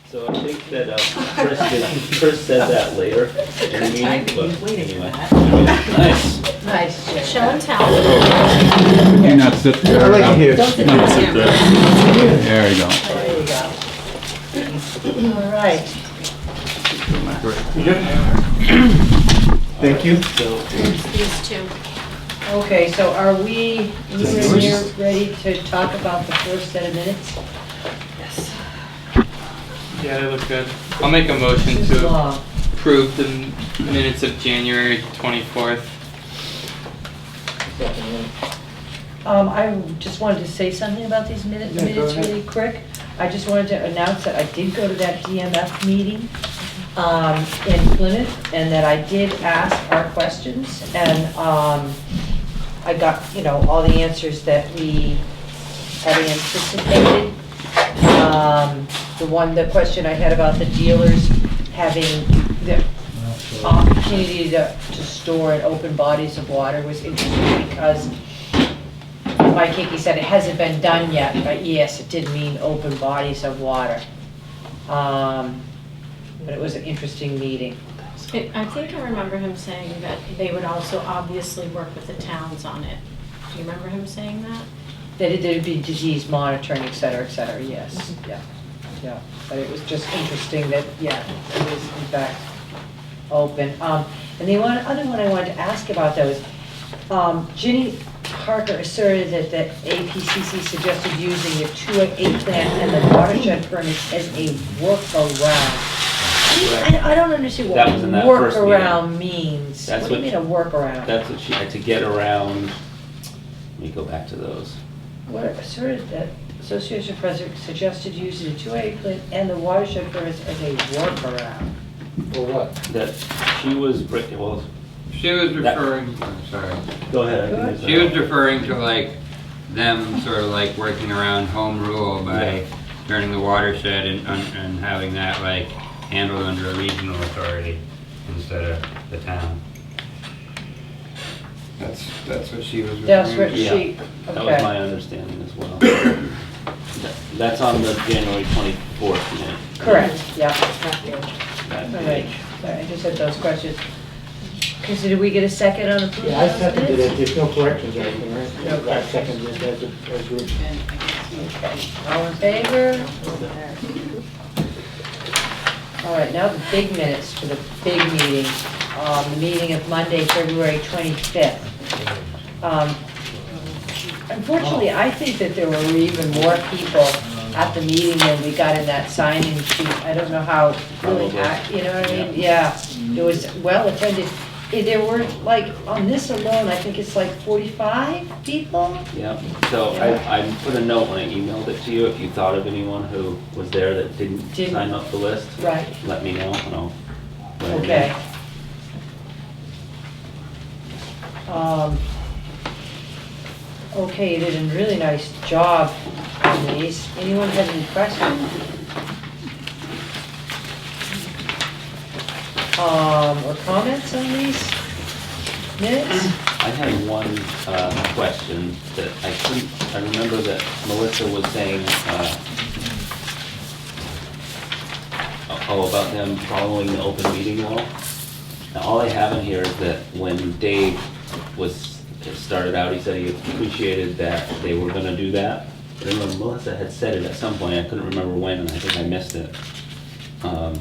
So I think that Chris said that later in the meeting, but anyway. Nice. Nice. Show and tell. You not sit there. I like it here. Don't sit Not sit there. there. There you go. There you go. All right. Thank you. So, These two. Okay, so are we, you and here, ready to talk about the first set of minutes? Yes. Yeah, they look good. I'll make a motion This is to long. approve the minutes of January 24th. I just wanted to say something about these minutes Yeah, go ahead. really quick. I just wanted to announce that I did go to that DMF meeting in Plymouth, and that I did ask our questions, and I got, all the answers that we had anticipated. The question I had about the dealers having the opportunity to store in open bodies of water was interesting, because Mike Hickey said it hasn't been done yet, but yes, it did mean open bodies of water. But it was an interesting meeting. I think I remember him saying that they would also obviously work with the towns on it. Do you remember him saying that? That there'd be disease monitoring, et cetera, yes, yeah. But it was just interesting that, it is in fact open. And the other one I wanted to ask about though is, Ginny Parker asserted that the APCC suggested using the 208 plant and the watershed permits as a workaround. I don't understand what That was in that first workaround means. That's What do you mean a workaround? that's what she had to get around. Let me go back to those. What asserted that Association President suggested using the 208 plant and the watershed permits as a workaround. For what? That she was, well, She was referring, sorry, go ahead. Go ahead. she was referring to like them sort of like working around home rule by turning the watershed and having that like handled under a regional authority instead of the town. That's what she was referring to. That's what Yeah, she, that was okay. my understanding as well. That's on the January 24th minute. Correct, yeah. That All right, page. sorry, I just had those questions. Okay, so did we get a second on approval? Yeah, I of those seconded minutes? it, there's no corrections or anything, right? No I seconded it as a group. Okay, all in favor? All right, now the big minutes for the big meeting, the meeting of Monday, February 25th. Unfortunately, I think that there were even more people at the meeting than we got in that sign-in sheet. I don't know how, really, Probably. you know what I mean? Yeah, it was well attended. There were, like, on this alone, I think it's like 45 people? Yeah, so I put a note when I emailed it to you, if you thought of anyone who was there that didn't Didn't. sign up the list, Right. let me know, and I'll. let her know. Okay. Okay, you did a really nice job on these. Anyone have any questions? Or comments on these minutes? I had one question that I remember that Melissa was saying, about them following the open meeting law. Now, all I have in here is that when Dave started out, he said he appreciated that they were gonna do that. I remember Melissa had said it at some point, I couldn't remember when, and I think I missed it. So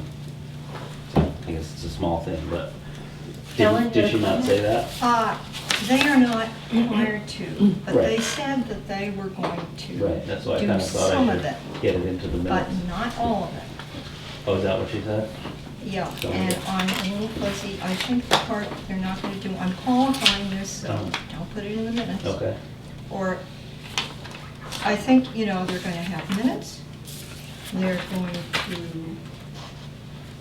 I guess it's a small thing, but Ellen, did she not say that? They are not required to, but they Right. said that they were going to Right, that's why I do kinda thought some I of should it, get it into the but minutes. not all of it. Oh, is that what she said? Yeah, Some of and it. I'm a little fuzzy, I think the part they're not gonna do, I'm qualifying this, so Oh. don't put it in the minutes. Okay, Or, I think, they're gonna have minutes, they're going to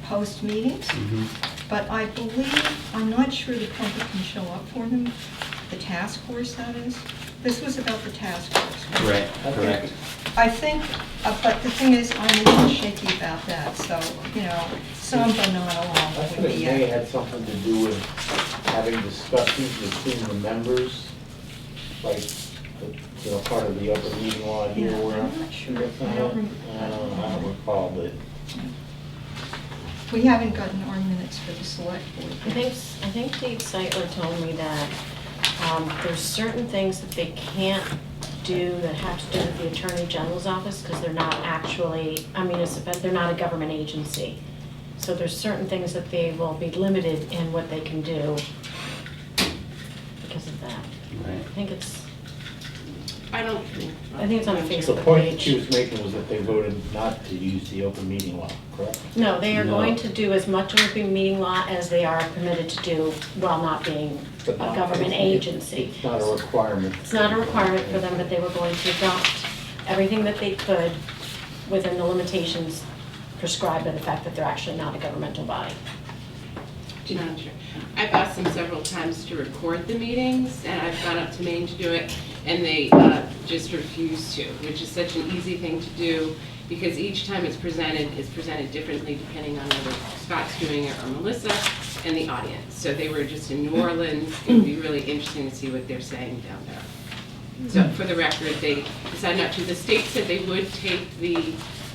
post meetings, but I believe, I'm not sure the public can show up for them, the task force that is. This was about the task force. right, correct. I think, but the thing is, I'm a little shaky about that, so, some but not I all think would it be. may have something to do with having discussions between the members, like part of the open meeting law here Yeah, where I'm not sure. I don't recall, but We haven't gotten our minutes for the select board. I think Dave Seitler told me that there's certain things that they can't do that have to do with the Attorney General's office because they're not actually, they're not a government agency. So there's certain things that they will be limited in what they can do because of that. Right. I think it's I think it's on the the Facebook point that she page. was making was that they voted not to use the open meeting law, correct? No, they are No. going to do as much open meeting law as they are permitted to do while not being a But not- government agency. It's not a requirement. It's not a requirement for them, but they were going to adopt everything that they could within the limitations prescribed by the fact that they're actually not a governmental body. Madam Chair, I've asked them several times to record the meetings, and I've gone up to Maine to do it, and they just refuse to, which is such an easy thing to do, because each time it's presented differently depending on whether Scott's doing it or Melissa and the audience. So they were just in New Orleans. It would be really interesting to see what they're saying down there. So for the record, they decided not to. The state said they would take the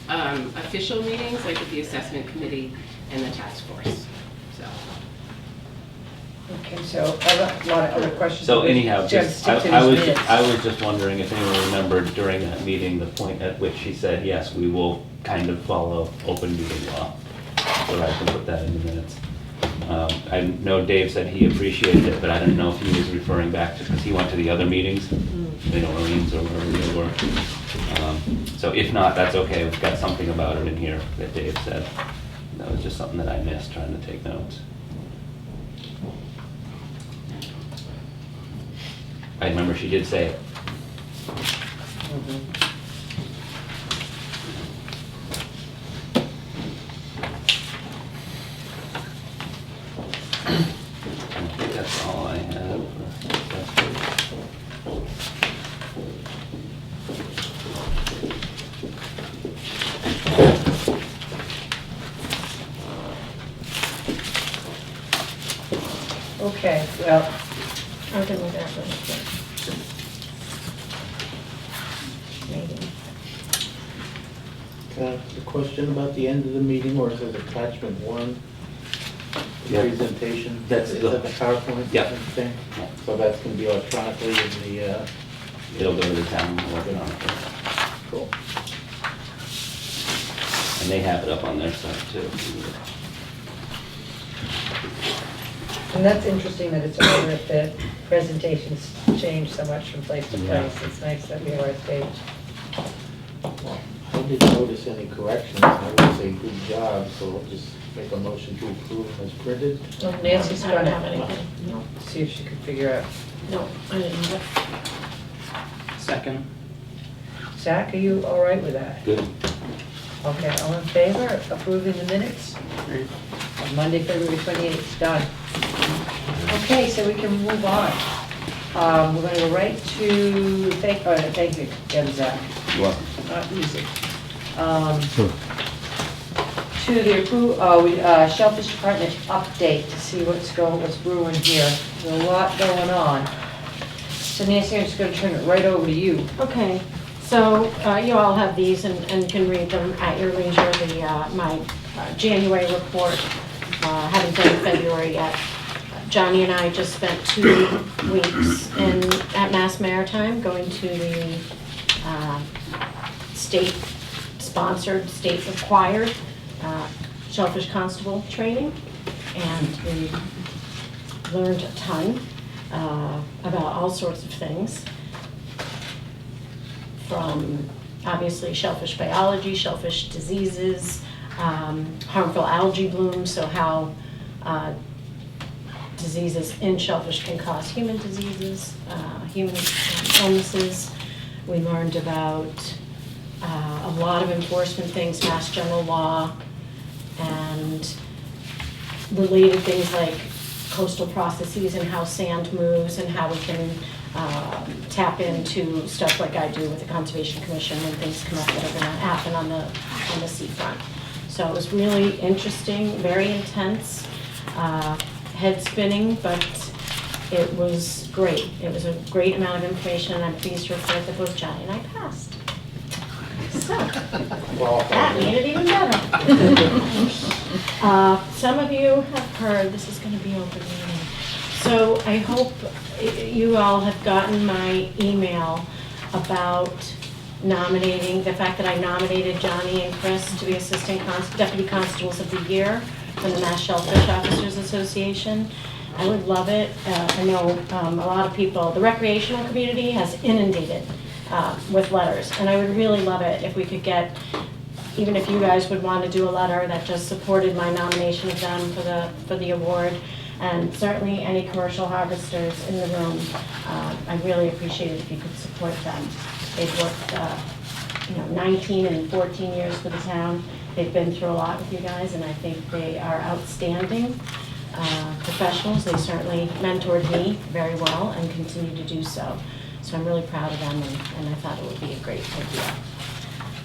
official meetings, like with the assessment committee and the task force, so. Okay, so I have a lot of other questions. So anyhow, Jim, just, stick to I these was, minutes. I was just wondering if anyone remembered during that meeting, the point at which she said, yes, we will kind of follow open meeting law. So I can put that in the minutes. I know Dave said he appreciated it, but I don't know if he was referring back to, because he went to the other meetings, Orleans or wherever they were. So if not, that's okay, we've got something about it in here that Dave said. That was just something that I missed trying to take notes. I remember she did say it. I think that's all I have. Okay, well, I'm good with that for the meeting. Can I ask a question about the end of the meeting, or is it attachment one? The Yeah. presentation? That's Is the- that the PowerPoint? Yeah. thing? Yeah. So that's going to be electronically in the, It'll go to the town electronically. cool. And they have it up on their site too. and that's interesting that it's over that the presentations change so much from place to Yeah. place. It's nice that we are staged. I didn't notice any corrections. I would say good job, so I'll just make a motion to approve as printed. Well, Nancy's I don't have gonna anything. No, see if she can figure out. no, I didn't have it. Second. Zach, are you all right with that? Good. Okay, all in favor of approving the minutes? Great. On Monday, February 28th, done. Okay, so we can move on. We're gonna go right to, thank you, again, Zach, You're welcome. not easy. Sure. To the Shellfish Department update to see what's brewing here. There's a lot going on. So Nancy, I'm just gonna turn it right over to you. Okay, so you all have these and can read them at your leisure, my January report, haven't done February yet. Johnny and I just spent 2 weeks at Mass Maritime going to the state-sponsored, state-required Shellfish Constable training, and we learned a ton about all sorts of things, from obviously shellfish biology, shellfish diseases, harmful algae blooms, so how diseases in shellfish can cause human diseases, human illnesses. We learned about a lot of enforcement things, mass general law, and related things like coastal processes and how sand moves and how we can tap into stuff like I do with the Conservation Commission when things come up that are gonna happen on the seafront. So it was really interesting, very intense, head spinning, but it was great. great. It was a great amount of information, and I'm pleased to report that both Johnny and I passed. So, that made it even better. Some of you have heard, this is going to be open meeting. So I hope you all have gotten my email about nominating, the fact that I nominated Johnny and Chris to be Deputy Constables of the Year from the Mass Shellfish Officers Association. I would love it. I know a lot of people, the recreational community has inundated with letters, and I would really love it if we could get, even if you guys would want to do a letter that just supported my nomination of them for the award, and certainly any commercial harvesters in the room. I really appreciate it if you could support them. They've worked 19 and 14 years for the town. They've been through a lot with you guys, and I think they are outstanding professionals. They certainly mentored me very well and continue to do so. So I'm really proud of them, and I thought it would be a great idea.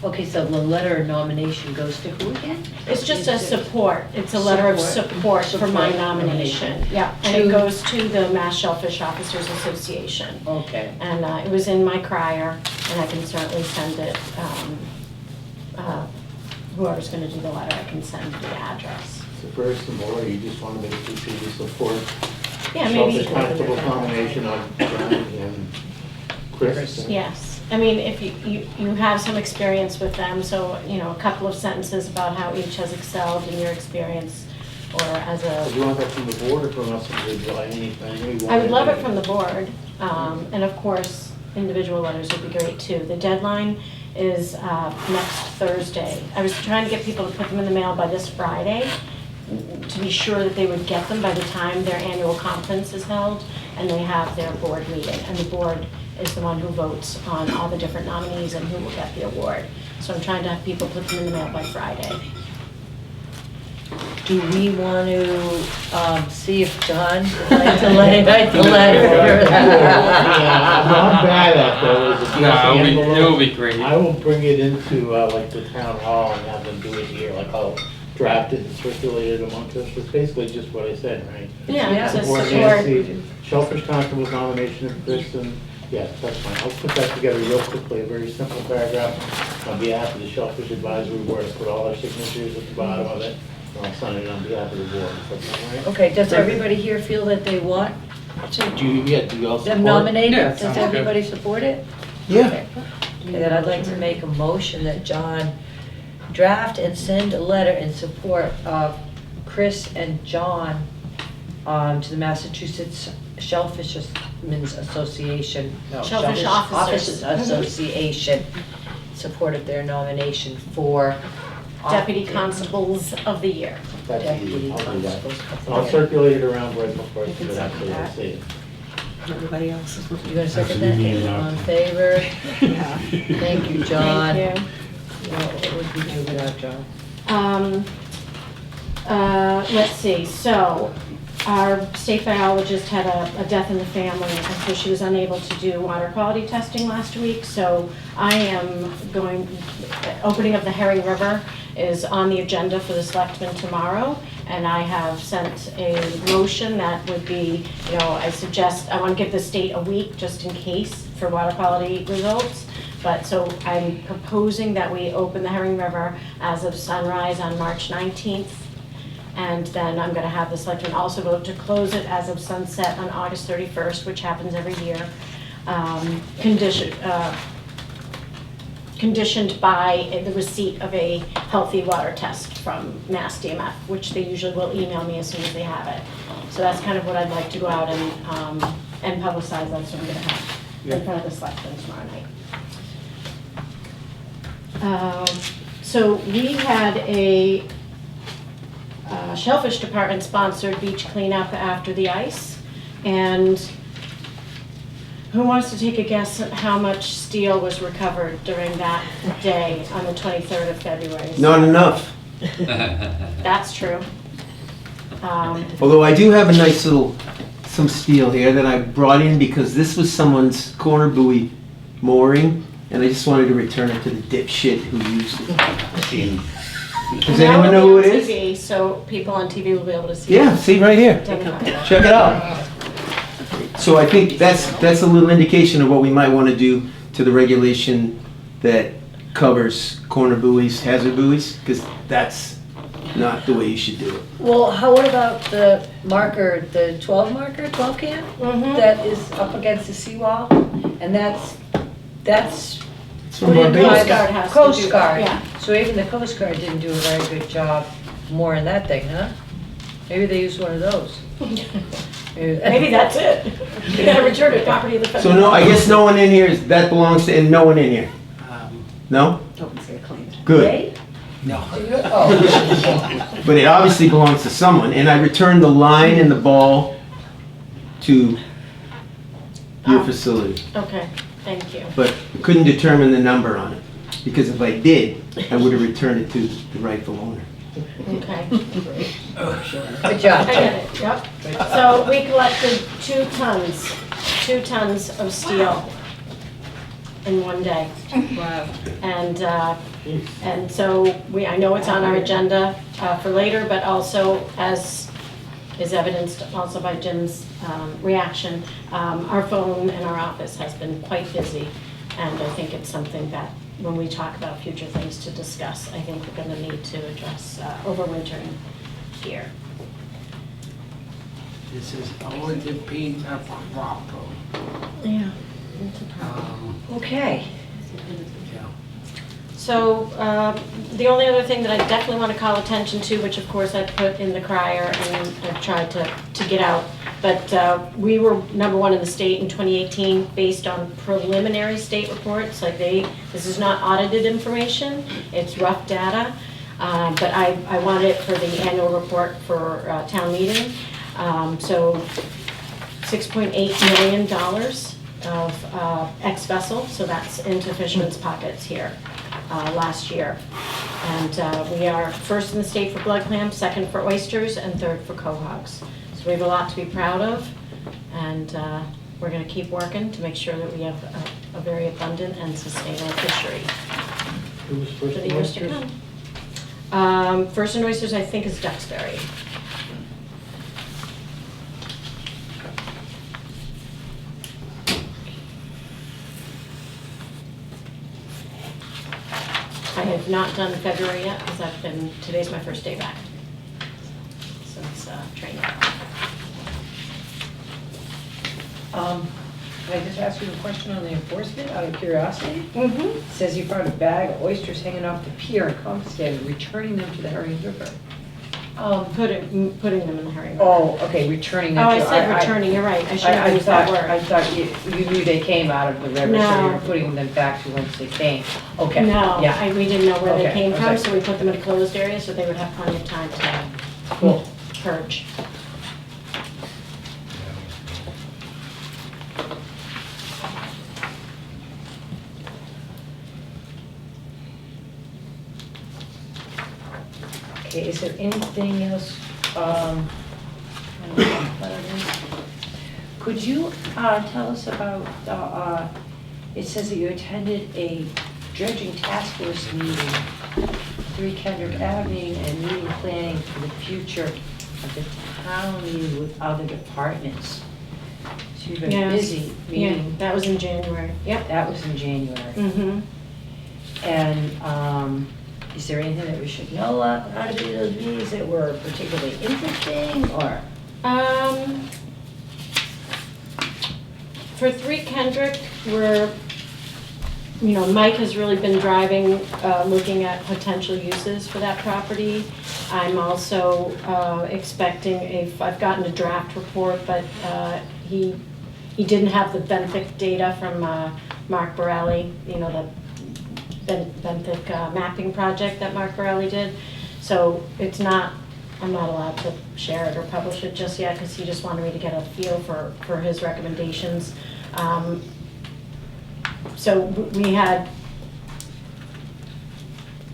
Okay, so the letter of nomination goes to who again? It's just a support. It's a letter of support for my nomination. Yeah, and it goes to the Mass Shellfish Officers Association. Okay. And it was in my crier, and I can certainly send it, whoever's going to do the letter, I can send the address. It's very simple, you just want to make sure you support Yeah, maybe. Shellfish Constable combination of Johnny and Chris. Yes. I mean, if you have some experience with them, so, a couple of sentences about how each has excelled in your experience, or as Do a, you want that from the board or from us individually, anything? I would love it from the board, and of course, individual letters would be great too. The deadline is next Thursday. I was trying to get people to put them in the mail by this Friday, to be sure that they would get them by the time their annual conference is held, and they have their board meeting, and the board is the one who votes on all the different nominees and who will get the award. So I'm trying to have people put them in the mail by Friday. Do we want to see if John would like to write the letter? I'm not bad at those. No, it'll be great. I will bring it into like the town hall and have them do it here, like I'll draft it and circulate it amongst us. It's basically just what I said, right? Yeah, it's a Support support. Nancy, Shellfish Constable's nomination of Kristen. Yes, that's fine. I'll put that together real quickly, a very simple paragraph on behalf of the Shellfish Advisory Board. I'll put all our signatures at the bottom of it, and I'll sign it on behalf of the board. Is that all right? Okay, does everybody here feel that they want Do you all support? them nominated? Yeah, Does sounds good. everybody support it? Yeah. Okay, then I'd like to make a motion that John draft and send a letter in support of Chris and John to the Massachusetts Shellfishermen's Association. No, Shellfish Officers. Association, in support of their nomination for Deputy Constables of the Year. That's Deputy easy. I'll do that. Constables of And the I'll Year. circulate it around right before You I can do it, second actually, I'll that. see it. Everybody else is. You gonna second that? All in favor? Thank you, John. Thank you. What would we do without John? Let's see, so our state biologist had a death in the family, and so she was unable to do water quality testing last week. So I am opening of the Herring River is on the agenda for the selectmen tomorrow. And I have sent a motion that would be, I want to give the state a week just in case for water quality results. But so I'm proposing that we open the Herring River as of sunrise on March 19th. And then I'm gonna have the selectmen also vote to close it as of sunset on August 31st, which happens every year. Conditioned by the receipt of a healthy water test from Mass DMF, which they usually will email me as soon as they have it. So that's kind of what I'd like to go out and publicize. That's what I'm gonna have in front of the selectmen tomorrow night. So we had a Shellfish Department sponsored beach cleanup after the ice, and who wants to take a guess at how much steel was recovered during that day on the 23rd of February? Not enough. That's true. Although I do have a nice some steel here that I brought in because this was someone's corner buoy mooring, and I just wanted to return it to the dipshit who used it. Does anyone know who it is? TV, so people on TV will be able to see. Yeah, see right here. Identify that. Check it out. So I think that's a little indication of what we might want to do to the regulation that covers corner buoys, hazard buoys, because that's not the way you should do it. Well, what about the marker, the 12 marker, 12 can? Mhm. That is up against the seawall? And that's It's from put in by Barbados. Coast Guard the has to Coast do that, Guard. yeah. So even the Coast Guard didn't do a very good job more in that thing, huh? Maybe they used one of those. Maybe that's it. You gotta return it, property of the federal. So no, I guess no one in here that belongs to, and no one in here? No? Good. They? No. Oh. But it obviously belongs to someone, and I returned the line and the ball to your facility. Okay, thank you. But couldn't determine the number on it, because if I did, I would have returned it to the rightful owner. Okay. Good job. I get it, yep. So we collected 2 tons of steel in one day. Wow. And so I know it's on our agenda for later, but also as is evidenced also by Jim's reaction, our phone in our office has been quite busy. And I think it's something that when we talk about future things to discuss, I think we're gonna need to address overwintering here. This is only the pain of crop. Yeah. It's a problem. Okay. So, the only other thing that I definitely want to call attention to, which of course I put in the crier and I've tried to get out, but we were #1 in the state in 2018 based on preliminary state reports. Like this is not audited information, it's rough data, but I want it for the annual report for town meeting. So $6.8 million of ex-vessel, so that's into fishermen's pockets here. Last year. And we are first in the state for blood clams, second for oysters, and third for cohogs. So we have a lot to be proud of, and we're going to keep working to make sure that we have a very abundant and sustainable fishery Who was for first the in years to oysters? come. First in oysters, I think, is Duxbury. I have not done February yet, because today's my first day back since training. Can I just ask you a question on the enforcement out of curiosity? Mm-hmm. It says you found a bag of oysters hanging off the pier and confiscated, returning them to the Herring River. Putting them in the herring. Oh, okay, returning them Oh, to. I said returning, you're right, I should have used that word. I thought you knew they came out of the river, so you No. were putting them back to whence they came. Okay. No, Yeah. we didn't know where they Okay, came from, okay. so we put them in a closed area so they would have plenty of time to Cool. purge. Okay, is there anything else? I don't know what it is. Could you tell us about, it says that you attended a dredging task force meeting, 3 Kendrick Avenue, and meeting planning for the future of the town meeting with other departments. So you've been Yes. busy Yeah, meeting. that was in January, yep. That was in January. Mm-hmm. And is there anything that we should know out of those meetings that were particularly interesting, or? For 3 Kendrick, Mike has really been driving, looking at potential uses for that property. I'm also expecting I've gotten a draft report, but he didn't have the benthic data from Mark Borelli, the benthic mapping project that Mark Borelli did. So I'm not allowed to share it or publish it just yet, because he just wanted me to get a feel for his recommendations. So we had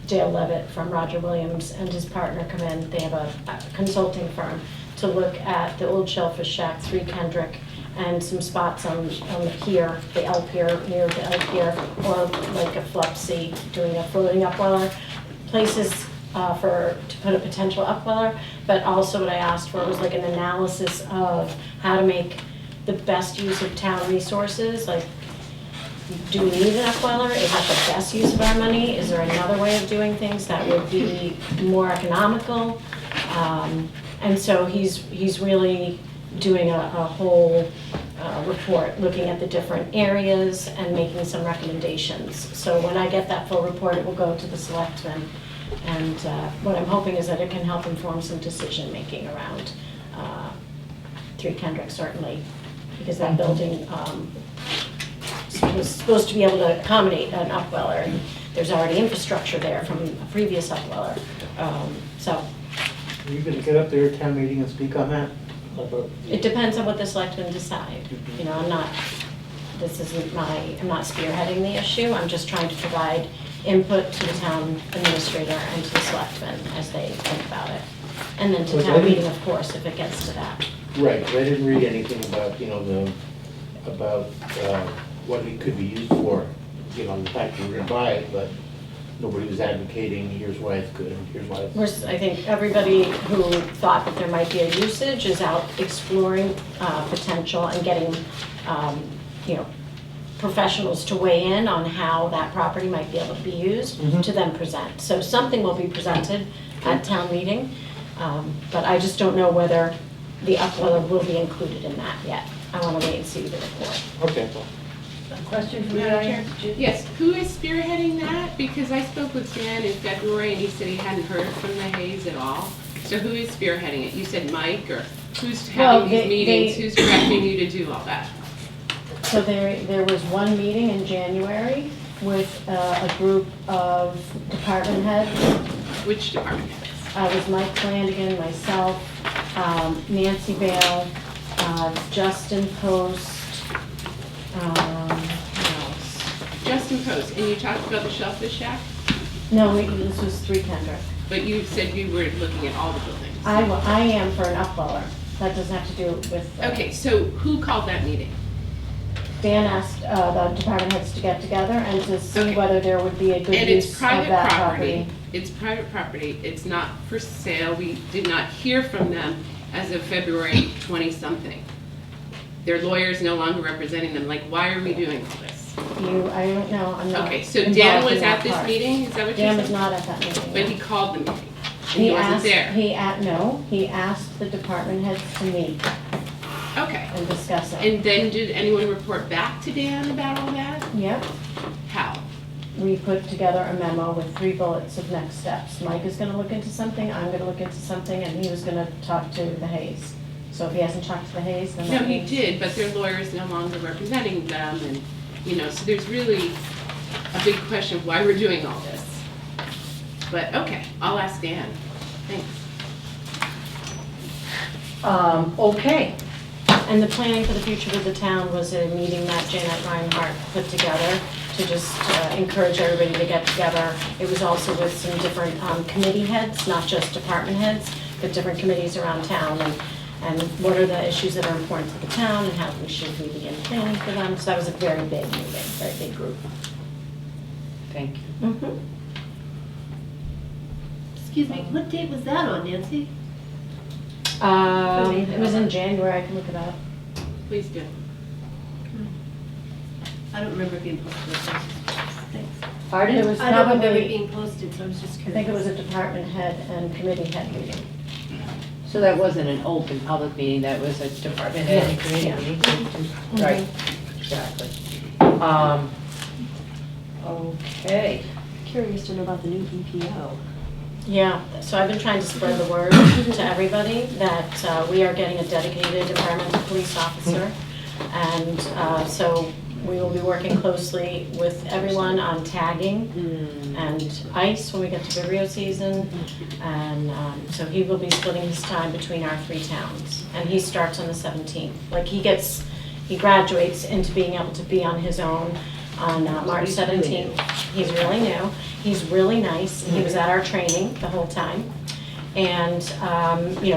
Dale Levitt from Roger Williams and his partner come in. They have a consulting firm to look at the old Shellfish Shack, 3 Kendrick, and some spots on the pier, the L pier, near the L pier, or like a Flupsy, doing a floating upweller, places to put a potential upweller. But also what I asked for was like an analysis of how to make the best use of town resources, like, do we need an upweller? Is that the best use of our money? Is there another way of doing things that would be more economical? And so he's really doing a whole report, looking at the different areas and making some recommendations. So when I get that full report, it will go to the selectmen. And what I'm hoping is that it can help inform some decision-making around 3 Kendrick, certainly, because that building was supposed to be able to accommodate an upweller, and there's already infrastructure there from a previous upweller. So Are you gonna get up there at town meeting and speak on that? it depends on what the selectmen decide. You know, I'm not spearheading the issue. I'm just trying to provide input to the town administrator and to the selectmen as they think about it. And then to Well, town I think- meeting, of course, if it gets to that. Right, 'cause I didn't read anything about, what it could be used for, the fact that we're gonna buy it, but nobody was advocating, here's why it's good, and here's why it's. Whereas I think everybody who thought that there might be a usage is out exploring potential and getting, professionals to weigh in on how that property might be able to be used to then present. So something will be presented at town meeting, but I just don't know whether the upweller will be included in that yet. I want to wait and see the report. Okay. Question from the Madam Chair? audience? Yes, who is spearheading that? Because I spoke with Dan in February and he said he hadn't heard from the Hayes at all. So who is spearheading it? You said Mike, or who's having these meetings? Who's directing you to do all that? So there was one meeting in January with a group of department heads. Which department heads? It was Mike Flanagan, myself, Nancy Bale, Justin Post, who else? Justin Post, and you talked about the Shellfish Shack? No, this was 3 Kendrick. But you said you were looking at all the buildings. I am for an upweller. That doesn't have to do with. Okay, so who called that meeting? Dan asked the department heads to get together and to see Okay. whether there would be a good And use it's of private that property. property. It's private property. It's not for sale. We did not hear from them as of February 20-something. Their lawyers no longer representing them. Like, why are we doing all this? I don't know, I'm not. Okay, so Dan involved was in that at this part. meeting? Is that what you Dan said? was not at that meeting. But he called the meeting. And he wasn't asked- there. He asked the department heads to meet Okay. and discuss it. And then did anyone report back to Dan about all that? Yep, How? we put together a memo with 3 bullets of next steps. Mike is gonna look into something, I'm gonna look into something, and he was gonna talk to the Hayes. So if he hasn't talked to the Hayes, then No, that he means. did, but their lawyer's no longer representing them, and, so there's really a big question of why we're doing all this. But, okay, I'll ask Dan. Thanks. Okay. And the planning for the future of the town was a meeting that Janet Reinhardt put together to just encourage everybody to get together. It was also with some different committee heads, not just department heads, but different committees around town, and what are the issues that are important to the town, and how should we begin planning for them. So that was a very big meeting, very big group. Thank you. Mhm. Excuse me, what date was that on, Nancy? It was in January, I can look it up. Please do. I don't remember it being posted. Thanks. Pardon? It was I don't remember it probably, being posted, so I was just I curious. think it was a department head and committee head meeting. So that wasn't an open public meeting, that was a department head and committee Yeah. meeting? Mhm. Right, exactly. Okay. Curious to know about the new EPO. Yeah, so I've been trying to spread the word to everybody that we are getting a dedicated environmental police officer. And so we will be working closely with everyone on tagging and ice when we get to Vibrio season. And so he will be splitting his time between our 3 towns. And he starts on the 17th. Like he graduates into being able to be on his own on March 17th. He's really new. He's really nice. He was at our training the whole time. And,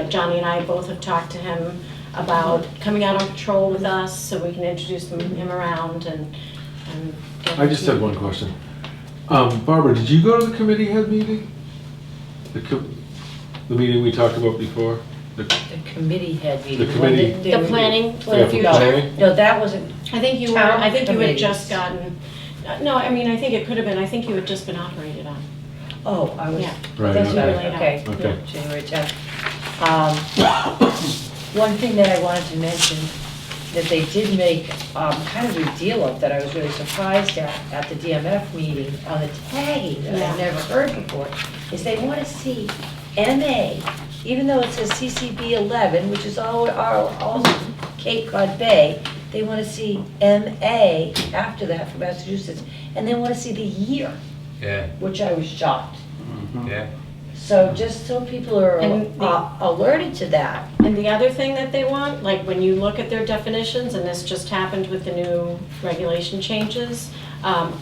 Johnny and I both have talked to him about coming out on patrol with us so we can introduce him around and get I just had one question. Barbara, did you go to the committee head meeting? The meeting we talked about before? The committee head meeting. The one that committee. they The were- planning for Yeah, the for future. planning. No, that wasn't, I think you were, Town I think you had committees. just gotten, no, I mean, I think it could have been, I think you had just been operated on. oh, I was, Yeah. Right, that's okay. right, okay, Okay. January 10th. One thing that I wanted to mention, that they did make kind of a deal of, that I was really surprised at the DMF meeting on the tagging, that Yeah. I've never heard before, is they want to see MA, even though it says CCB 11, which is all Cape Cod Bay, they want to see MA after that for Massachusetts, and they want to see the year, Yeah, which I was shocked. yeah. So just so people are And alerted to that. And the other thing that they want, like when you look at their definitions, and this just happened with the new regulation changes,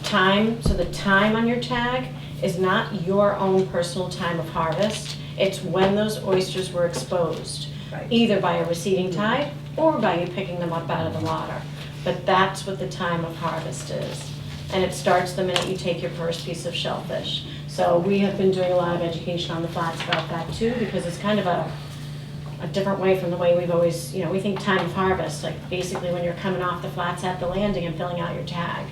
time, so the time on your tag is not your own personal time of harvest. It's when those oysters were exposed, Right. either by a receding tide or by you picking them up out of the water. But that's what the time of harvest is. And it starts the minute you take your first piece of shellfish. So we have been doing a lot of education on the flats about that too, because it's kind of a different way from the way we've always, we think time of harvest, like basically when you're coming off the flats at the landing and filling out your tag.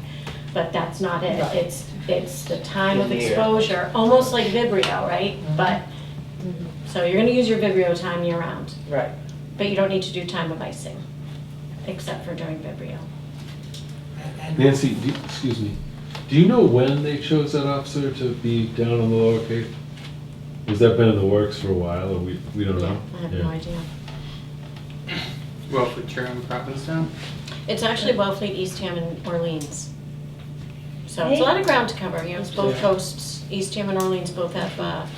But that's not it. Right. It's the time of In the year. exposure, almost like Vibrio, right? But, so you're gonna use your Vibrio time year round, Right. but you don't need to do time of icing, except for during Vibrio. Nancy, excuse me, do you know when they chose that officer to be down on the Lower Cape? Has that been in the works for a while, or we don't know? I have no idea. Well, for Chatham, Provincetown? It's actually Wellfleet, Eastham, and Orleans. So it's a lot of ground to cover, it's both coasts, Eastham and Orleans both have,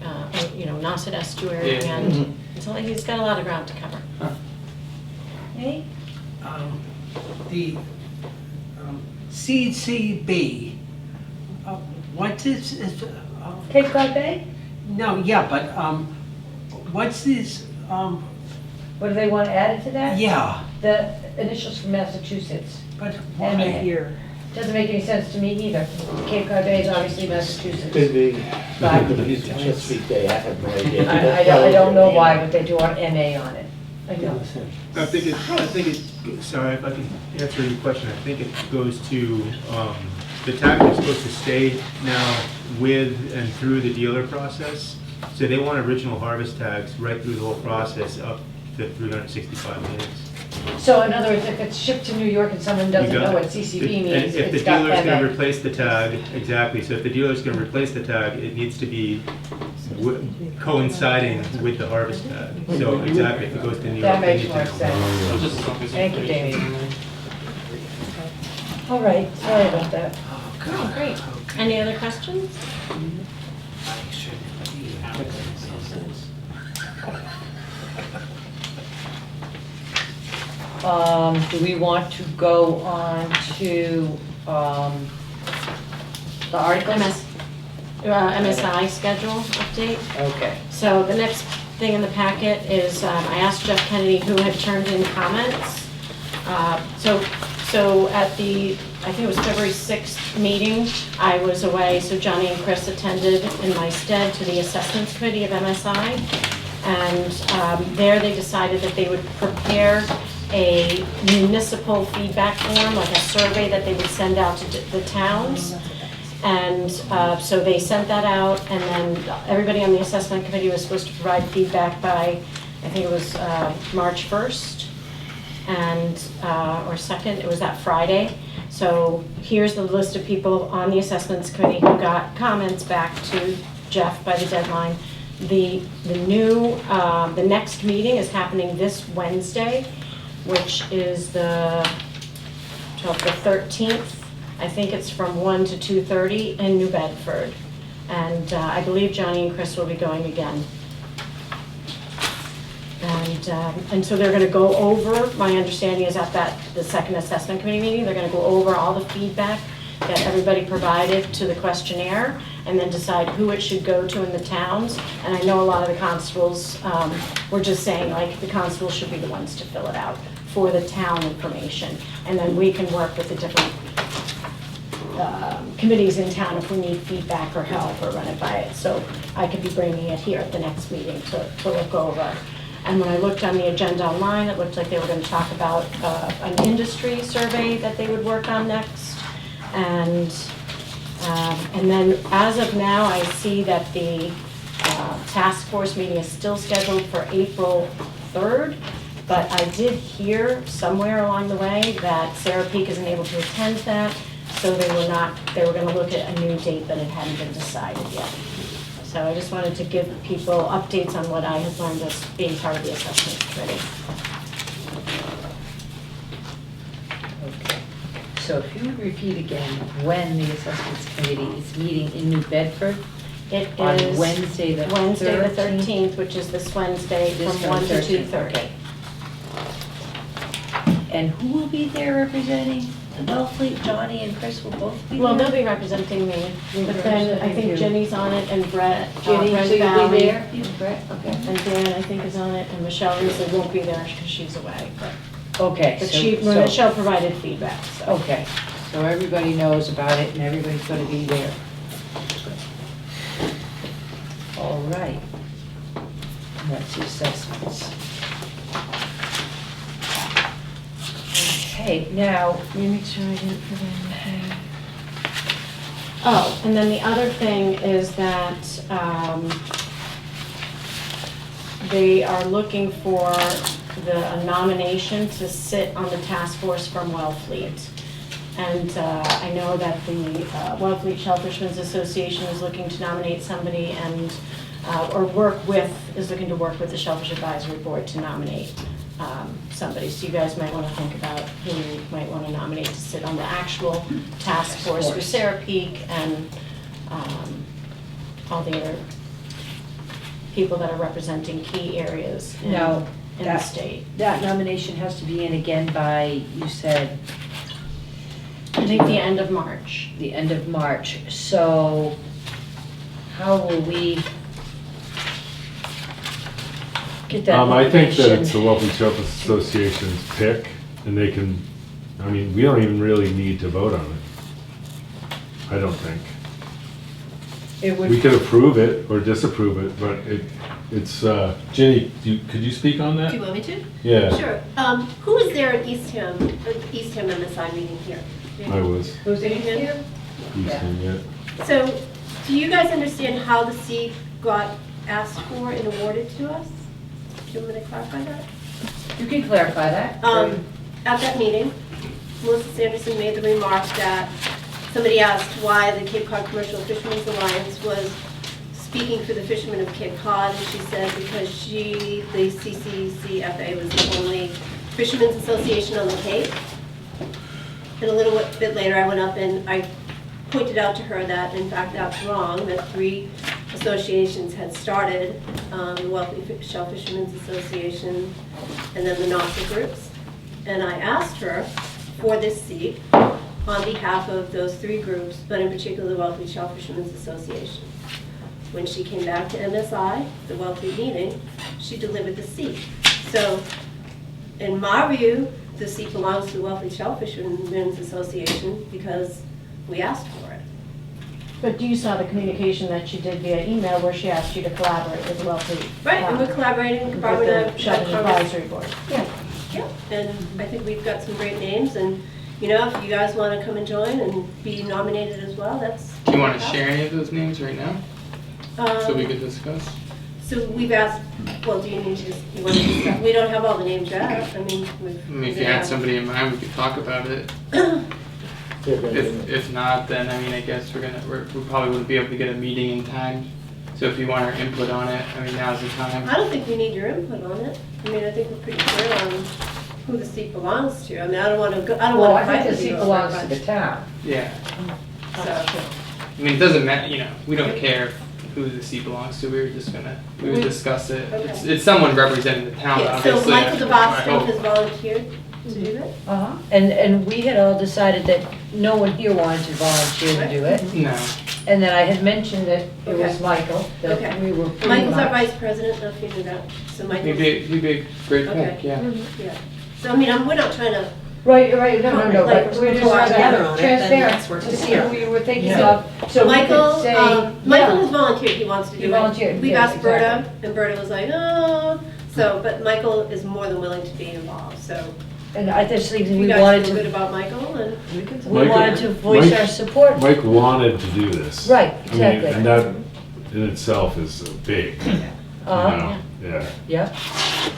Nauset Estuary, Yeah. and so he's got a lot of ground to cover. Hey? The CCB, what is, Cape Cod Bay? no, yeah, but what's this, What do they want added to that? yeah, The initials from Massachusetts. but And why? here. Doesn't make any sense to me either. Cape Cod Bay is obviously Could Massachusetts. be, Right. could be Chesapeake Bay, I have no idea. I don't know why, but they do want MA on it. I know. I think it, sorry, if I can answer your question, I think it goes to, the tag is supposed to stay now with and through the dealer process. So they want original harvest tags right through the whole process up to 365 minutes. So in other words, if it's shipped to New York and someone doesn't You got know what it. CCB And means, if the it's got dealer's gonna MA. replace the tag, exactly, so if the dealer's gonna replace the tag, it needs to be coinciding with the harvest tag. So exactly, if it goes to New York. That they makes need more to- sense. Just as long as Thank you, information. Damien. All right, sorry about that. Oh, great. Any other questions? Do we want to go on to, the articles? MSI schedule update. Okay. So the next thing in the packet is, I asked Jeff Kennedy who had turned in comments. So at the, I think it was February 6th meeting, I was away, so Johnny and Chris attended in my stead to the assessments committee of MSI. And there they decided that they would prepare a municipal feedback form, like a survey that they would send out to the towns. And so they sent that out, and then everybody on the assessment committee was supposed to provide feedback by, I think it was March 1st, and, or 2nd, it was that Friday. So here's the list of people on the assessments committee who got comments back to Jeff by the deadline. The next meeting is happening this Wednesday, which is the 13th. I think it's from 1 to 2:30 in New Bedford. And I believe Johnny and Chris will be going again. And so they're gonna go over, my understanding is at the second assessment committee meeting, they're gonna go over all the feedback that everybody provided to the questionnaire, and then decide who it should go to in the towns. And I know a lot of the constables were just saying, like, the constables should be the ones to fill it out for the town information. And then we can work with the different committees in town if we need feedback or help or run it by it. So I could be bringing it here at the next meeting to look over. And when I looked on the agenda online, it looked like they were going to talk about an industry survey that they would work on next. And then as of now, I see that the task force meeting is still scheduled for April 3rd. But I did hear somewhere along the way that Sarah Peak isn't able to attend that, so they were gonna look at a new date, but it hadn't been decided yet. So I just wanted to give people updates on what I have learned as being part of the assessment committee. Okay. So if you would repeat again when the assessments committee is meeting in New Bedford? It On is Wednesday the Wednesday the 13th? 13th, which is this Wednesday This from 1 to 13th, 2:30. okay. And who will be there representing Wellfleet? Johnny and Chris will both be there? Well, they'll be representing me, but then I think Jenny's on it and Brett, Jenny, Brent so you'll Valley. be there? Brett, okay. And Dan, I think, is on it, and Michelle Riesler won't be there because she's away. Okay, But so, Michelle provided feedback, so. okay, so everybody knows about it and everybody's gonna be there. All right. And that's the assessments. Okay, now, Let me make sure I didn't forget anything. Oh, and then the other thing is that they are looking for a nomination to sit on the task force from Wellfleet. And I know that the Wellfleet Shellfishmen's Association is looking to nominate somebody and, is looking to work with the Shellfish Advisory Board to nominate somebody. So you guys might want to think about who you might want to nominate to sit on the actual task force with Sarah Peak and all the other people that are representing key areas in Now, the state. that nomination has to be in again by, you said, I think the end of March. the end of March. So how will we get that I think that it's the nomination? Wealthy Shellfish Association's pick, and they can, I mean, we don't even really need to vote on it. I don't think. It We would, could approve it or disapprove it, but it's, Jenny, could you speak on Do you that? want me to? Yeah, Sure. Who was there at Eastham MSI meeting here? I was. who's in here? Houston, yeah. So, do you guys understand how the seat got asked for and awarded to us? Do you want me to clarify that? You can clarify that. At that meeting, Melissa Sanderson made the remark that somebody asked why the Cape Cod Commercial Fishermen's Alliance was speaking for the fishermen of Cape Cod, and she said because the CCCFA, was the only fishermen's association on the Cape. And a little bit later, I went up and I pointed out to her that, in fact, that's wrong, that 3 associations had started, the Wealthy Shellfishermen's Association, and then the NAFTA groups. And I asked her for this seat on behalf of those 3 groups, but in particular the Wealthy Shellfishermen's Association. When she came back to MSI, the Wealthy meeting, she delivered the seat. So, in my view, the seat belongs to the Wealthy Shellfishermen's Association because we asked for it. But you saw the communication that she did via email where she asked you to collaborate with the Wellfleet. Right, and we're collaborating, With Barbara and I the Shellfish had convers- Advisory Board. Yeah, and I think we've got some great names, and, you know, if you guys want to come and join and be nominated as well, that's. Do you want to share any of those names right now, so we could discuss? So we've asked, well, do you need to, you want to discuss, we don't have all the names yet, I mean, I mean, if you had somebody in mind, we could talk about it. If not, then, I mean, I guess we probably wouldn't be able to get a meeting in time. So if you want our input on it, I mean, now's the time. I don't think we need your input on it. I mean, I think we're pretty clear on who the seat belongs to. I mean, I don't want to go, I don't Well, want I to think the seat belongs to the town. Yeah. So, I mean, it doesn't matter, you know, we don't care who the seat belongs to, we would discuss it. Okay. It's someone representing the town, yeah, so obviously. Michael I DeBoston hope. has volunteered to do that? Uh-huh. And we had all decided that no one here wanted to volunteer to do it. No. And then I had mentioned that it was Okay. Michael, that Okay. we were pretty Michael's our much. vice president, if you knew that. So Michael's. He'd be a great Okay. pick, yeah. Yeah. So, I mean, we're not trying to Right, no, Like, but we're just we're trying together to on it, transparent, then let's work to see together. who you were thinking Yeah. of, so we Michael, could say, Michael yeah. has volunteered, he wants to do it. He volunteered, We've yes, asked Berta, exactly. and Berta was like, oh, so, but Michael is more than willing to be involved, so. And I just think If you we guys wanted feel good to, about Michael, and we wanted to voice our support. Mike wanted to do this. Right, I mean, exactly. and that in itself is big, you know, yeah. Yeah,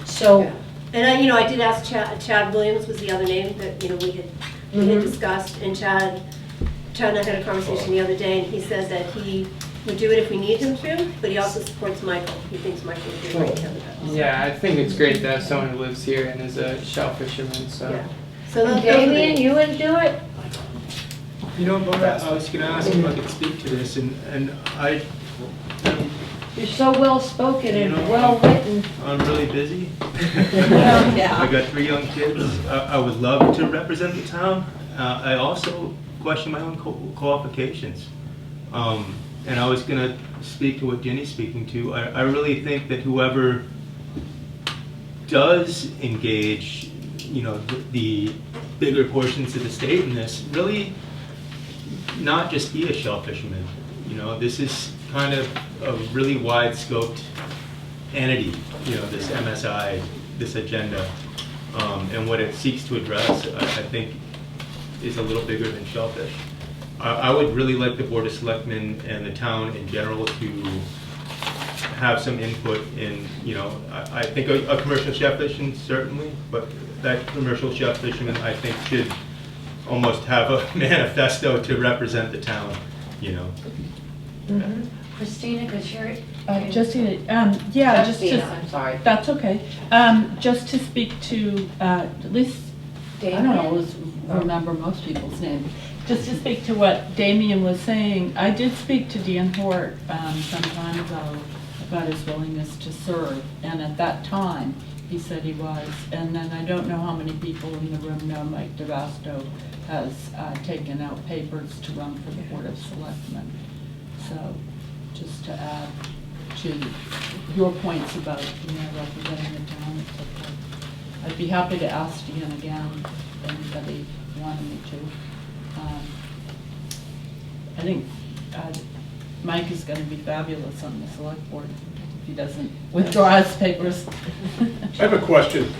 so, And I did ask Chad Williams was the other name that, we had discussed, and Chad and I had a conversation the other day, and he says that he would do it if we need him to, but he also supports Michael. He thinks Michael would be great to have it. Yeah, I think it's great to have someone who lives here and is a shell fisherman, so. Yeah. So those are Damien, the- you wouldn't do it? But I was gonna ask if I could speak to this, and You're so well-spoken and You know, well-written. I'm really busy. Yeah. I got 3 young kids. I would love to represent the town. I also question my own qualifications. And I was gonna speak to what Jenny's speaking to. I really think that whoever does engage, the bigger portions of the state in this, really not just be a shell fisherman. This is kind of a really wide-scoped entity, this MSI, this agenda, and what it seeks to address, I think, is a little bigger than shellfish. I would really like the Board of Selectmen and the town in general to have some input in, I think a commercial chef fisherman certainly, but that commercial chef fisherman, I think, should almost have a manifesto to represent the town, Christina, because you're. Justina, Justina, I'm sorry. That's okay. Just to speak to, at least, I don't always remember most people's names. Just to speak to what Damien was saying, I did speak to Dan Hort some time ago about his willingness to serve, and at that time, he said he was. And then I don't know how many people in the room know Mike DeVasto has taken out papers to run for the Board of Selectmen. So, just to add to your points about, representing the town, etc. I'd be happy to ask Ian again if anybody wanted me to. I think Mike is going to be fabulous on the select board if he doesn't withdraw his papers. I have a question.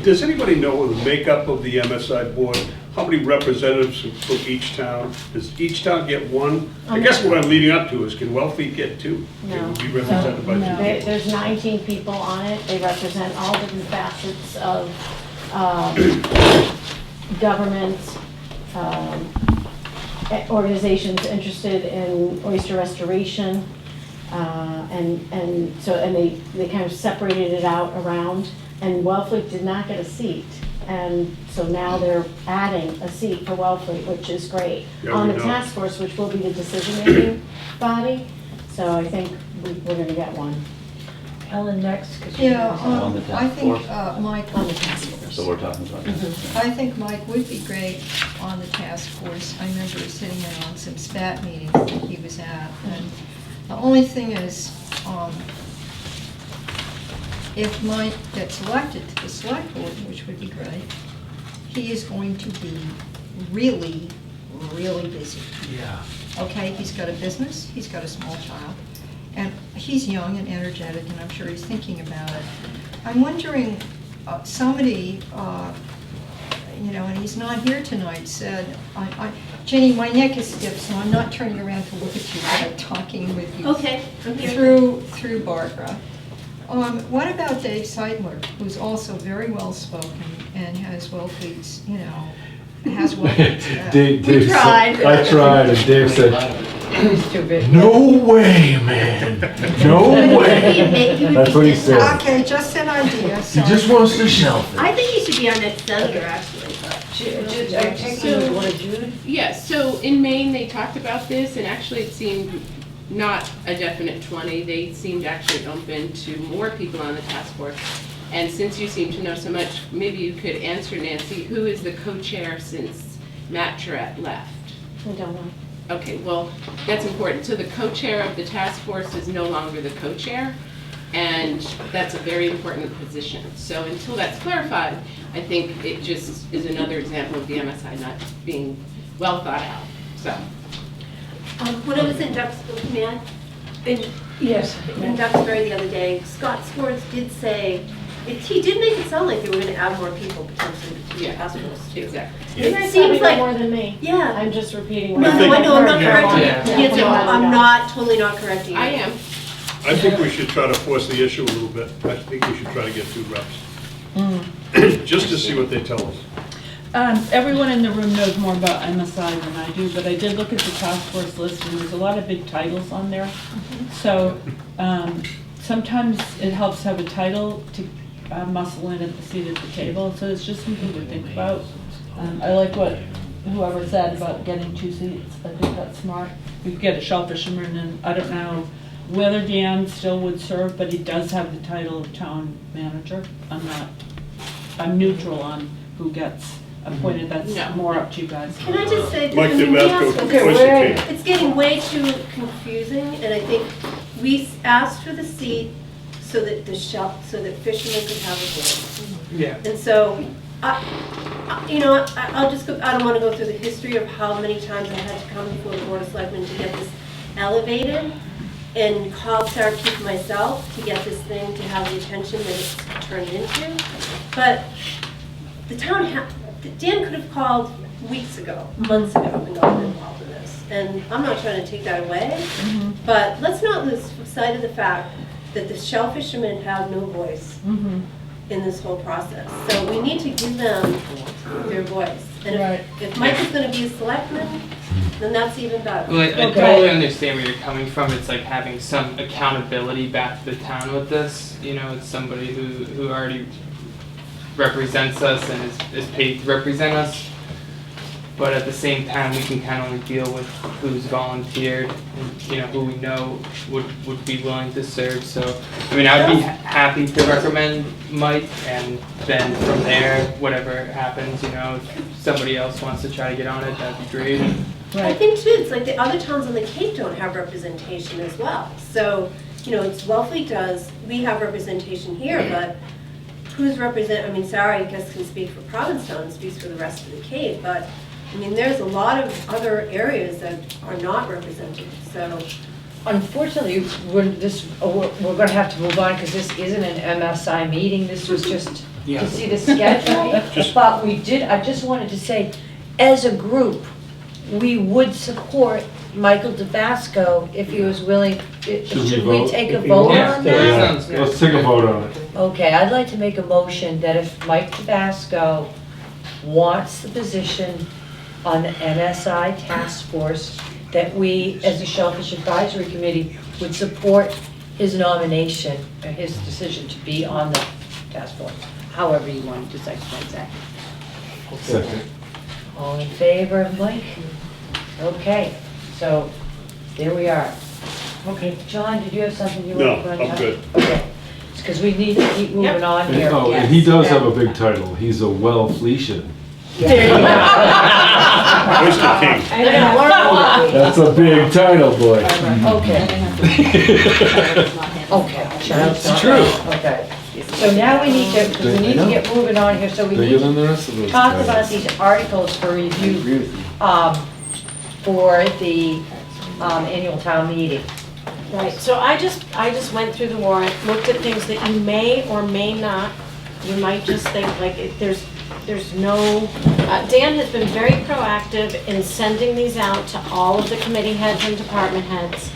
Does anybody know the makeup of the MSI board? How many representatives from each town? Does each town get one? I guess what I'm leading up to is, can Wellfleet get 2? No. Can we be represented by 2 people? There's 19 people on it. They represent all different facets of government, organizations interested in oyster restoration. And they kind of separated it out around, and Wellfleet did not get a seat. And so now they're adding a seat for Wellfleet, which is great. Yeah, On we the know. task force, which will be the decision-making body, so I think we're gonna get one. Helen next, because Yeah, On the I task think force? Mike, On the task force. So we're talking about that. I think Mike would be great on the task force. I remember sitting in on some SPAT meetings that he was at, and the only thing is, if Mike gets elected to the select board, which would be great, he is going to be really, really busy. Yeah. Okay, he's got a business, he's got a small child, and he's young and energetic, and I'm sure he's thinking about it. I'm wondering, somebody, and he's not here tonight, said, Jenny, my neck is stiff, so I'm not turning around to look at you, but I'm talking with you. Okay, I'm here. Through Barbara. What about Dave Seidler, who's also very well-spoken and has Wellfleet's, has Wellfleet's. Dave We tried. I tried, and Dave said, He's too big. no way, man, no way. That's what he said. Okay, just an idea, He sorry. just wants to shelf it. I think he should be our next senator, actually. I'm taking one of Jude. Yes, so in Maine, they talked about this, and actually it seemed not a definite 20. They seemed actually open to more people on the task force. And since you seem to know so much, maybe you could answer, Nancy, who is the co-chair since Matt Charette left? I don't know. Okay, well, that's important. So the co-chair of the task force is no longer the co-chair, and that's a very important position. So until that's clarified, I think it just is another example of the MSI not being well thought out, so. When I was in Duxbury, Yes. in Duxbury the other day, Scott Swords did say, he did make it sound like they were gonna add more people potentially to the task force too. Exactly. It seems like, more than me. yeah. I'm just repeating No, what no, I know, I'm not Yeah. correcting you. Yeah. Yes, Yeah. I'm not, totally not correcting you. I am. I think we should try to force the issue a little bit. I think we should try to get 2 reps. Just to see what they tell us. Everyone in the room knows more about MSI than I do, but I did look at the task force list, and there's a lot of big titles on there. So sometimes it helps to have a title to muscle in at the seat at the table, so it's just something to think about. I like what whoever said about getting 2 seats. I think that's smart. We could get a shellfisherman, and I don't know whether Dan still would serve, but he does have the title of town manager. I'm neutral on who gets appointed. That's No. more up to you guys. Can I just say, Mike I mean, we DeVasco, asked for voice this, the king. it's getting way too confusing, and I think we asked for the seat so that so that fishermen could have a voice. Yeah. And so, I'll just go, I don't want to go through the history of how many times I had to come before the Board of Selectmen to get this elevated, and called Sarah Keith myself to get this thing to have the attention that it's turned into. But the town, Dan could have called weeks ago, months ago, and gotten involved in this. And I'm not trying to take that away, but let's not lose sight of the fact that the shellfishermen have no voice in this whole process. So we need to give them their voice. And if Mike is going to be a selectman, then that's even better. Well, I totally understand where you're coming from. It's like having some accountability back to the town with this. You know, it's somebody who already represents us and is paid to represent us. But at the same time, we can kind of only deal with who's volunteered and, you know, who we know would be willing to serve. So, I mean, I would be happy to recommend Mike, and then from there, whatever happens, you know, if somebody else wants to try to get on it, that'd be great. I think too, it's like the other towns on the Cape don't have representation as well. So, you know, it's Wellfleet does, we have representation here, but who's represent, I mean, Sarah, I guess, can speak for Provincetown and speaks for the rest of the Cape, but I mean, there's a lot of other areas that are not represented, so. Unfortunately, we're going to have to move on because this isn't an MSI meeting. This was just to see the schedule. But I just wanted to say, as a group, we would support Michael DeVasco if he was willing. Should we take a vote on that? Yeah, let's take a vote on it. Okay, I'd like to make a motion that if Mike DeVasco wants the position on the MSI task force, that we, as the Shellfish Advisory Committee, would support his nomination, or his decision to be on the task force, however you want to explain that. Second. All in favor of Mike? Okay, so there we are. Okay, John, did you have something you No, wanted to run down? I'm good. Okay, because we need to keep moving on here. Oh, and he does have a big title. He's a Wellfletian. There you go. Oyster King. That's a big title, boy. Okay. Okay. It's true. Okay. So now we need to, because we need to get moving on here, so we need Bigger than the to rest of those talk titles. about these articles for review for the annual town meeting. Right, so I just went through the warrant, looked at things that you may or may not, you might just think like, there's no, Dan has been very proactive in sending these out to all of the committee heads and department heads,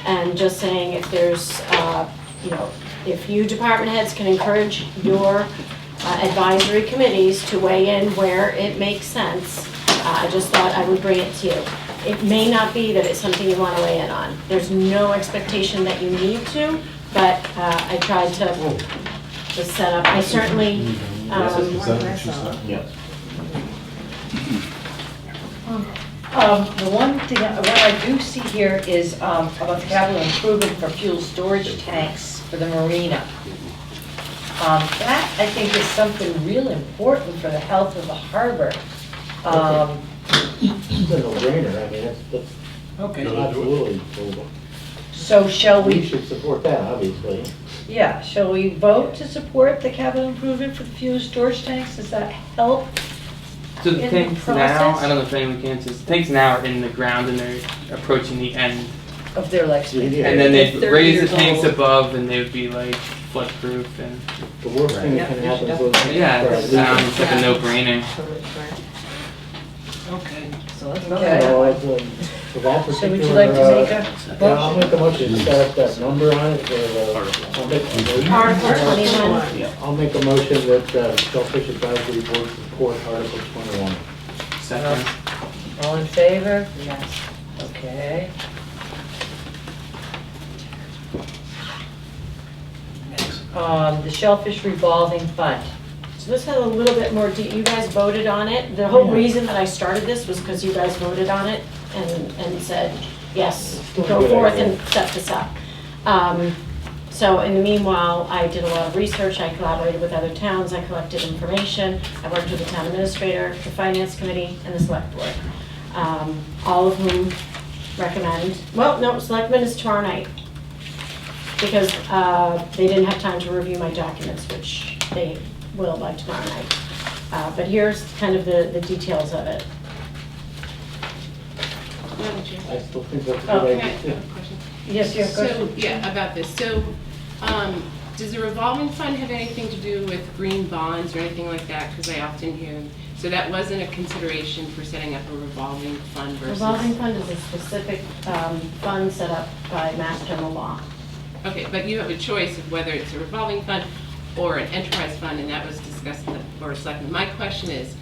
and just saying if there's, you know, if you department heads can encourage your advisory committees to weigh in where it makes sense, I just thought I would bring it to you. It may not be that it's something you want to weigh in on. There's no expectation that you need to, but I tried to set up, I certainly, Yes. The one thing, what I do see here is about the capital improvement for fuel storage tanks for the marina. That, I think, is something real important for the health of the harbor. It's a no-brainer, I mean, that's Okay. absolutely. So shall We we, should support that, obviously. Yeah, shall we vote to support the capital improvement for the fuel storage tanks? Does that help? So the In the tanks now, process? I don't know if anyone can answer this, the tanks now are in the ground and they're approaching the end. Of their lifespan. Yeah. And then They're they'd 30 raise the years tanks old. above and they would be like flood-proof and, The worst thing that can happen is those. yeah, are it sounds like a no-brainer. Okay. So let's Okay. So, for that So particular, would you like to make a yeah, I'll make a motion to set up that number on it for the. Article 21. I'll make a motion that Shellfish Advisory Board support Article 21. Second. All in favor? Yes. Okay. The Shellfish revolving fund. So this had a little bit more, you guys voted on it. The whole reason that I started this was because you guys voted on it and said, yes, go forth and set this up. So in the meanwhile, I did a lot of research, I collaborated with other towns, I collected information, I worked with the town administrator, the finance committee, and the select board. All of whom recommend, well, no, selectmen is tomorrow night. Because they didn't have time to review my documents, which they will by tomorrow night. But here's kind of the details of it. Madam Chair. I still think that's a Oh, good can I idea. have a question? Yes, you have a So, question? yeah, about this. So, does the revolving fund have anything to do with green bonds or anything like that? Because I often hear, so that wasn't a consideration for setting up a revolving fund versus? Revolving fund is a specific fund set up by Mass General Law. Okay, but you have a choice of whether it's a revolving fund or an enterprise fund, and that was discussed at the Board of Selectmen. My question is,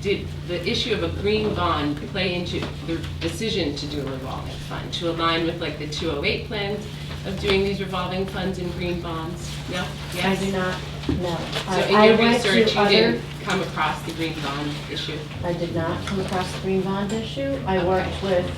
did the issue of a green bond play into the decision to do a revolving fund, to align with like the 208 plans of doing these revolving funds and green bonds? No? Yes? I do not know. So in I your went to research, you other- didn't come across the green bond issue? I did not come across the green bond issue. I worked with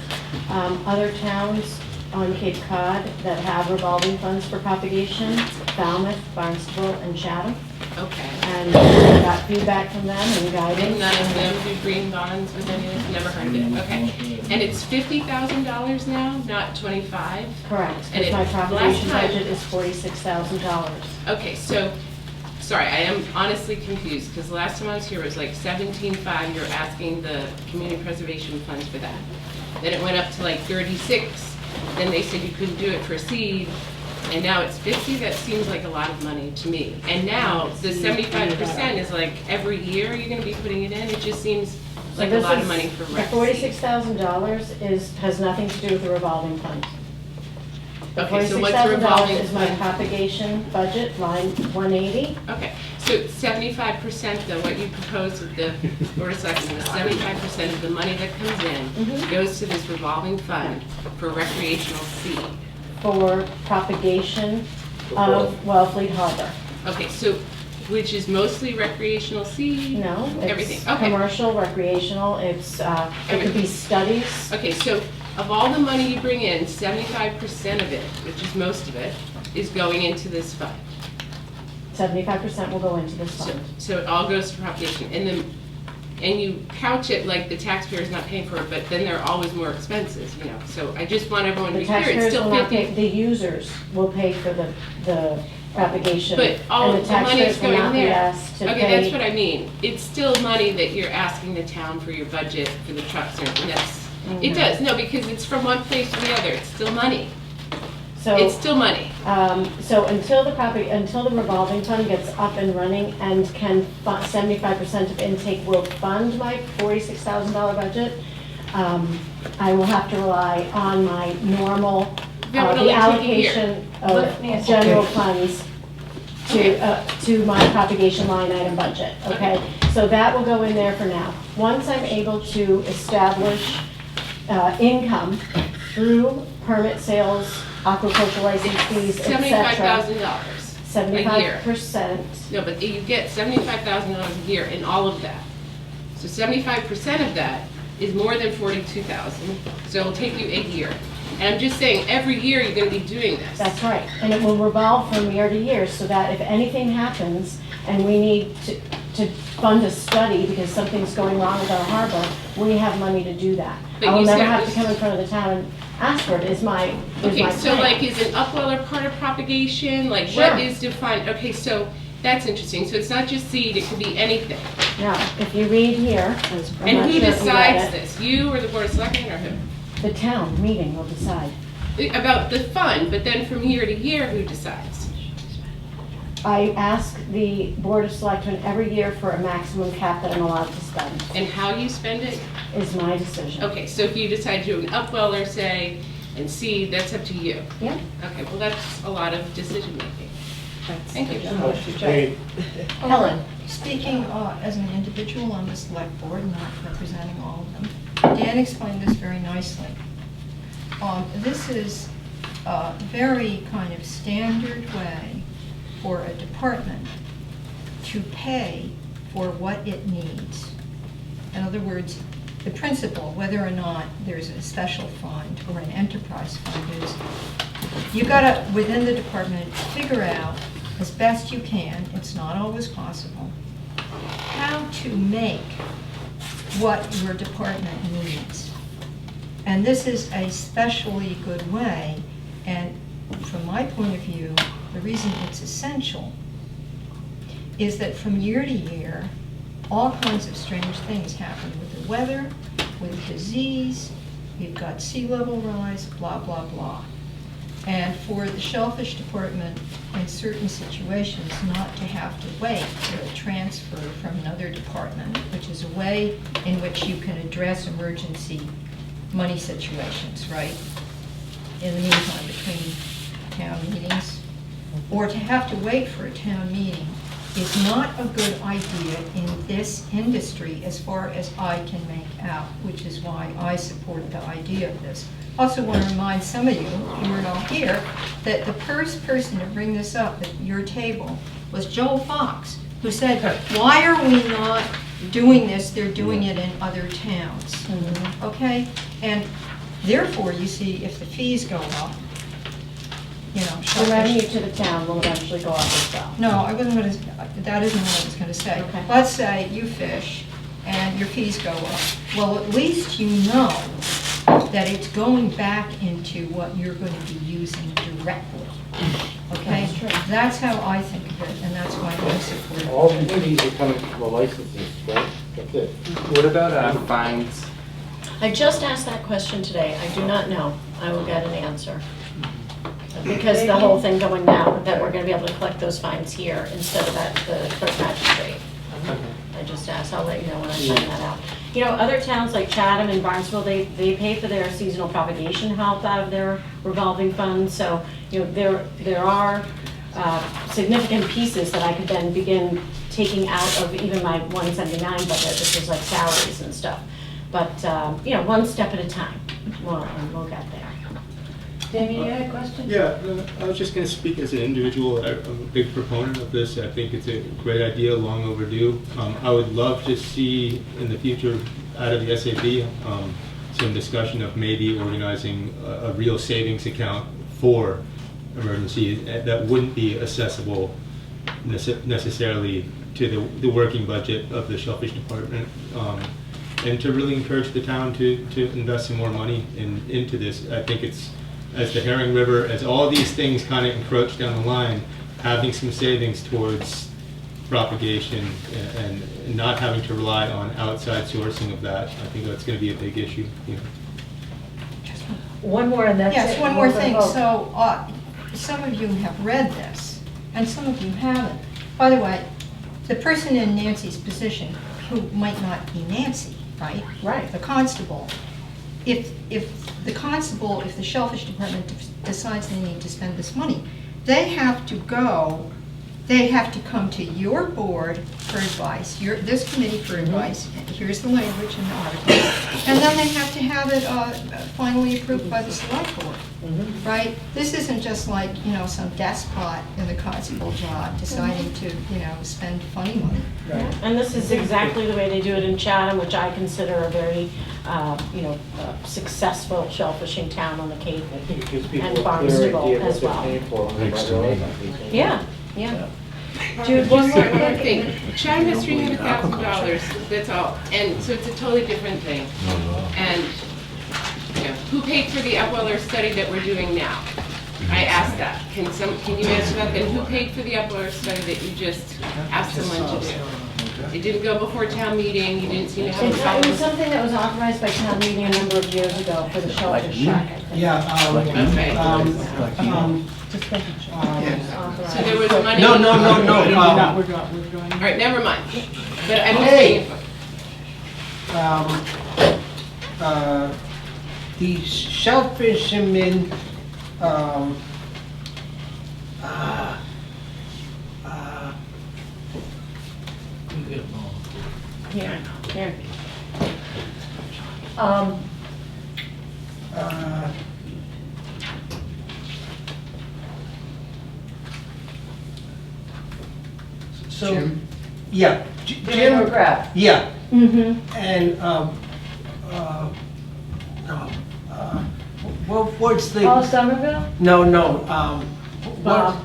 other towns on Cape Cod that have revolving funds for propagation, Falmouth, Barnstable, and Chatham. Okay. And I got feedback from them and guidance. And none of them do green bonds with any of this? Never heard of it, okay. And it's $50,000 now, not 25? Correct, And because my last propagation time- budget is $46,000. Okay, so, sorry, I am honestly confused, because last time I was here, it was like 17.5, you were asking the community preservation funds for that. Then it went up to like 36, then they said you couldn't do it for seed, and now it's 50, that seems like a lot of money to me. And now, the 75% is like, every year you're gonna be putting it in, it just seems So like a this lot of is- money for The rec seed. $46,000 has nothing to do with the revolving fund. The Okay, so what's the revolving $46,000 is my fund? propagation budget, line 180. Okay, so 75% though, what you proposed with the Board of Selectmen, was 75% of the money that comes in Mhm. goes to this revolving fund for recreational seed. For propagation of Wellfleet Harbor. Okay, so, which is mostly recreational seed? No, Everything, it's okay. commercial, recreational, it's, it could be studies. Okay, so of all the money you bring in, 75% of it, which is most of it, is going into this fund. 75% will go into this So, fund. so it all goes to propagation, and then, and you couch it like the taxpayer's not paying for it, but then there are always more expenses, you know, so I just want everyone to The be clear, it's taxpayers still will not 50. pay, the users will pay for the propagation. But all and the money is taxpayers will going not be there. asked to Okay, pay. that's what I mean, it's still money that you're asking the town for your budget, for the trucks and everything, that's, it Mhm. does, no, because it's from one place to the other, it's still money, So, it's still money. so until the revolving fund gets up and running and can, 75% of intake will fund my $46,000 budget, I will have to rely on my normal, That would the only take a year. allocation of general funds to my propagation line item budget, okay? So that will go in there for now. Once I'm able to establish income through permit sales, aquaculture license fees, et cetera. $75,000 a year. 75%. No, but you get $75,000 a year in all of that. So 75% of that is more than $42,000, so it'll take you a year. And I'm just saying, every year you're gonna be doing this. That's right, and it will revolve from year to year, so that if anything happens and we need to fund a study because something's going wrong with our harbor, we have money to do that. But I will you never said have to this- come in front of the town asked for it, is my Okay, so plan. like, is an upweller part of propagation? Like, Sure. what is defined? Okay, so that's interesting. So it's not just seed, it could be anything. Now, if you read here, 'cause I'm And not who sure if you read decides it, this? You or the Board of Selectmen or who? the town meeting will decide. About the fund, but then from year to year, who decides? I ask the Board of Selectmen every year for a maximum cap that I'm allowed to spend, And how you spend it? is my decision. Okay, so if you decide to do an upweller, say, and seed, that's up to you. Yeah. Okay, well, that's a lot of decision making. Thank you. How much you paid? Helen? Speaking as an individual on the select board, not representing all of them, Dan explained this very nicely. This is a very kind of standard way for a department to pay for what it needs. In other words, the principle, whether or not there's a special fund or an enterprise fund, is you gotta, within the department, figure out as best you can, it's not always possible, how to make what your department needs. And this is a especially good way, and from my point of view, the reason it's essential is that from year to year, all kinds of strange things happen with the weather, with disease, you've got sea level rise, blah, blah, blah. And for the Shellfish Department, in certain situations, not to have to wait for a transfer from another department, which is a way in which you can address emergency money situations, right? In the meantime, between town meetings, or to have to wait for a town meeting is not a good idea in this industry as far as I can make out, which is why I support the idea of this. Also want to remind some of you who are not here that the first person to bring this up at your table was Joel Fox, who said, why are we not doing this? They're doing it in other towns. Okay? And therefore, you see, if the fees go up, you know, The revenue to the town will eventually go up as well. no, I wasn't going to, that isn't what I was going to say. Okay. Let's say you fish and your fees go up. Well, at least you know that it's going back into what you're going to be using directly. Okay? That's true. That's how I think of it, and that's why I support it. All the fees are coming from the licenses, right? That's it. What about fines? I just asked that question today. I do not know. I will get an answer. Because the whole thing going now, that we're gonna be able to collect those fines here instead of at the clerk magistrate. I just asked, I'll let you know when I find that out. You know, other towns like Chatham and Barnstable, they pay for their seasonal propagation help out of their revolving funds. So, you know, there are significant pieces that I could then begin taking out of even my 179 budget, which is like salaries and stuff. But, you know, one step at a time, we'll get there. Damien, you had a question? Yeah, I was just going to speak as an individual. I'm a big proponent of this. I think it's a great idea, long overdue. I would love to see in the future, out of the SAB, some discussion of maybe organizing a real savings account for emergency that wouldn't be accessible necessarily to the working budget of the Shellfish Department. And to really encourage the town to invest some more money into this. I think it's, as the Herring River, as all these things kind of encroach down the line, having some savings towards propagation and not having to rely on outside sourcing of that, I think that's going to be a big issue. You know. One more and that's it. Yes, one more We'll thing. vote. So, some of you have read this, and some of you haven't. By the way, the person in Nancy's position, who might not be Nancy, right? Right. The constable. If the Shellfish Department decides they need to spend this money, they have to come to your board for advice, this committee for advice, and here's the language in the article, and then they have to have it finally approved by the select board, right? This isn't just like, you know, some despot in the constable job deciding to, you know, spend funny money. And this is exactly the way they do it in Chatham, which I consider a very, successful shellfishing town on the Cape, Because people and have a clear Barnstable idea what as they're well. paying for. Thanks to me. Yeah. Jude, one more thing. Chatham has $300,000, that's all. And so it's a totally different thing. And, yeah. who paid for the upweller study that we're doing now? I asked that. Can you answer that? And who paid for the upweller study that you just asked someone to do? It didn't go before town meeting, you didn't seem to have a It was problem. something that was authorized by town meeting a number of years ago for the Shellfish Shack, I think. Yeah, Okay. Just making sure. Authorized. So there was money. no, We're going. All right, never mind. But I'm just Hey. saying, The shellfish fishermen, Here, here. so, yeah, Jim Jim, McGrath. yeah, Mm-hmm. and, what's the? Paul Somerville? No, what,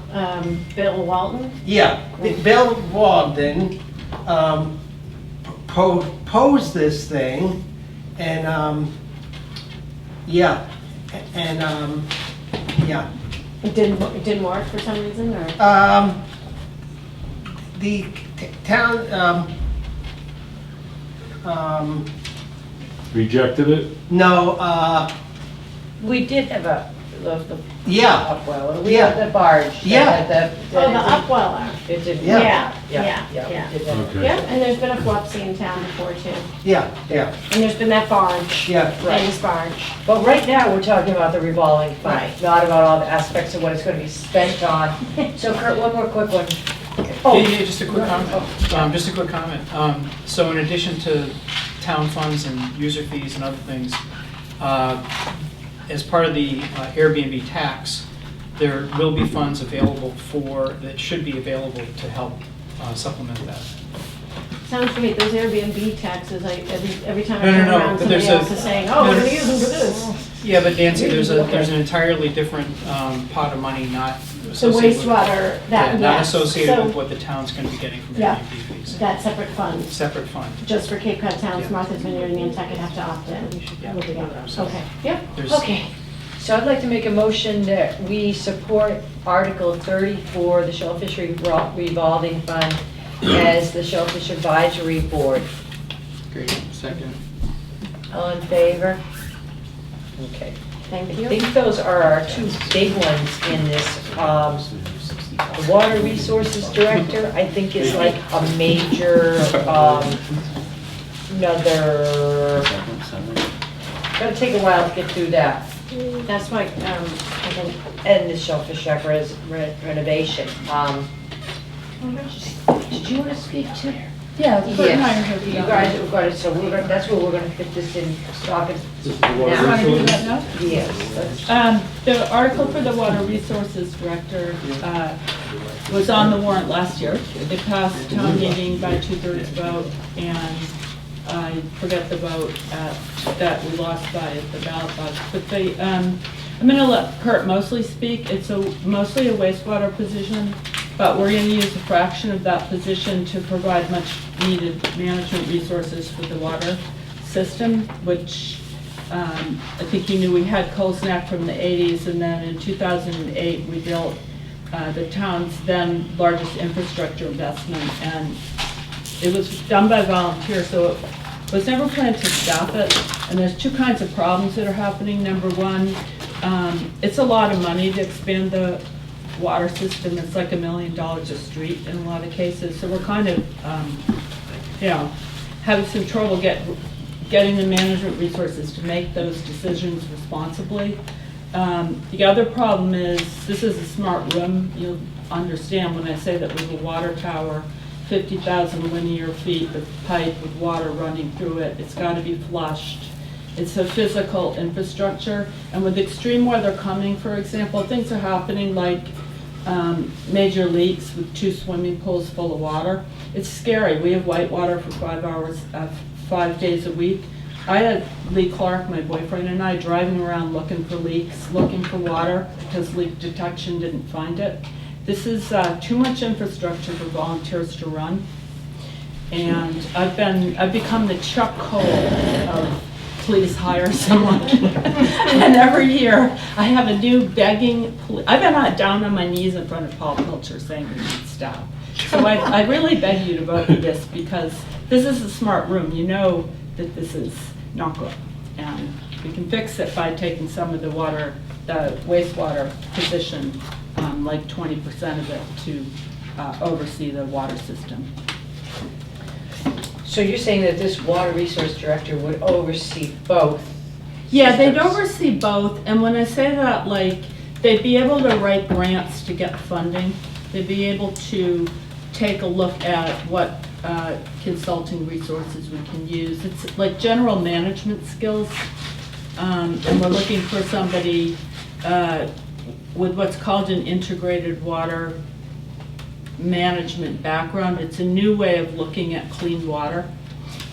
Bill Walton? yeah, Bill Walden, proposed this thing, and, yeah, and, yeah. It didn't work for some reason, or? The town, Rejected it? no, We did have the yeah, upwell, we had the barge. Yeah. Oh, the upweller. It did. Yeah. Yeah. we did that. Okay. Yeah, and there's been a Flopsy in town before too. yeah, And there's been that barge. yeah. Ben's barge. But right now, we're talking about the revolving fund, Right. not about all the aspects of what it's gonna be spent on. So Kurt, one more quick one. Yeah, just a quick comment. Just a quick comment. So in addition to town funds and user fees and other things, as part of the Airbnb tax, there will be funds available that should be available to help supplement that. Sounds great, those Airbnb taxes, every time I No, turn no, around, but somebody there's else is saying, oh, we're gonna use them for this. Yeah, but Nancy, there's an entirely different pot of money not The associated with. wastewater, that, Not yes. associated So, with what the town's gonna be getting from Yeah. Airbnb fees. that separate fund, Separate fund. just for Cape Cod towns, Yeah. Martha's Vineyard, and Nantucket have to opt in. Yeah. We'll do that. Absolutely. Okay, yep, There's- okay. So I'd like to make a motion that we support Article 34, the Shellfish Revolving Fund, as the Shellfish Advisory Board. Great, second. All in favor? Okay. Thank I you. think those are our two big ones in this. The Water Resources Director, I think is like a major, another, gonna take a while to get through that. That's why, I think, And the Shellfish Shack renovation. Did you want to speak to? Yeah, Kurt and I are Yes, here. you guys are going to, so that's where we're going to fit this in, stock it You want to do that now? Yes, let's The article for the Water Resources Director was on the warrant last year. It passed town meeting by 2/3 vote, and I forget the vote that we lost by at the ballot box. But I'm going to let Kurt mostly speak. It's mostly a wastewater position, but we're going to use a fraction of that position to provide much needed management resources for the water system, which I think you knew we had Coles Neck from the 80s, and then in 2008 we built the town's then largest infrastructure investment, and it was done by volunteers, so it was never planned to stop it. And there's two kinds of problems that are happening. Number one, it's a lot of money to expand the water system. It's like $1 million a street in a lot of cases. So we're kind of, having some trouble getting the management resources to make those decisions responsibly. The other problem is, this is a smart room. You'll understand when I say that with a water tower, 50,000 linear feet of pipe with water running through it. It's got to be flushed. It's a physical infrastructure. And with extreme weather coming, for example, things are happening like major leaks with 2 swimming pools full of water. It's scary. We have white water for 5 hours, 5 days a week. I had Lee Clark, my boyfriend, and I driving around looking for leaks, looking for water, because leak detection didn't find it. This is too much infrastructure for volunteers to run. And I've become the Chuck Cole of please hire someone. And every year, I have a new begging, I've been down on my knees in front of Paul Pilcher saying we should stop. So I really beg you to vote for this, because this is a smart room. You know that this is not good. And we can fix it by taking some of the wastewater position, like 20% of it, to oversee the water system. So you're saying that this water resource director would oversee both? Yeah, they'd systems? oversee both, and when I say that, like, they'd be able to write grants to get funding. They'd be able to take a look at what consulting resources we can use. It's like general management skills, and we're looking for somebody with what's called an integrated water management background. It's a new way of looking at clean water.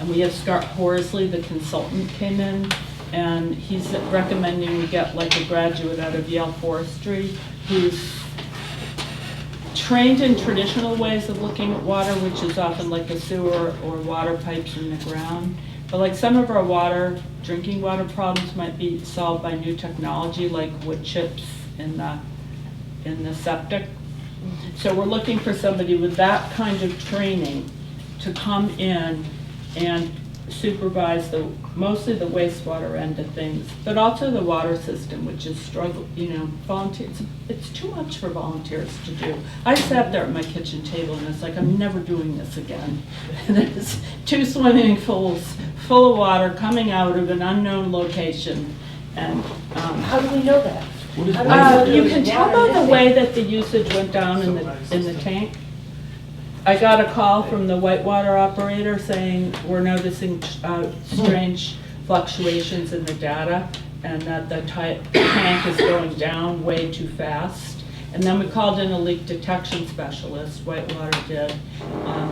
And we have Scott Horsley, the consultant, came in, and he's recommending we get like a graduate out of Yale Forestry who's trained in traditional ways of looking at water, which is often like a sewer or water pipes in the ground. But like some of our drinking water problems might be solved by new technology, like wood chips in the septic. So we're looking for somebody with that kind of training to come in and supervise mostly the wastewater end of things, but also the water system, which is volunteers. It's too much for volunteers to do. I sat there at my kitchen table and it's like, I'm never doing this again. And there's 2 swimming pools full of water coming out of an unknown location. And How do we know that? you can tell by the way that the usage went down in the tank. I got a call from the whitewater operator saying we're noticing strange fluctuations in the data, and that the tank is going down way too fast. And then we called in a leak detection specialist, Whitewater did,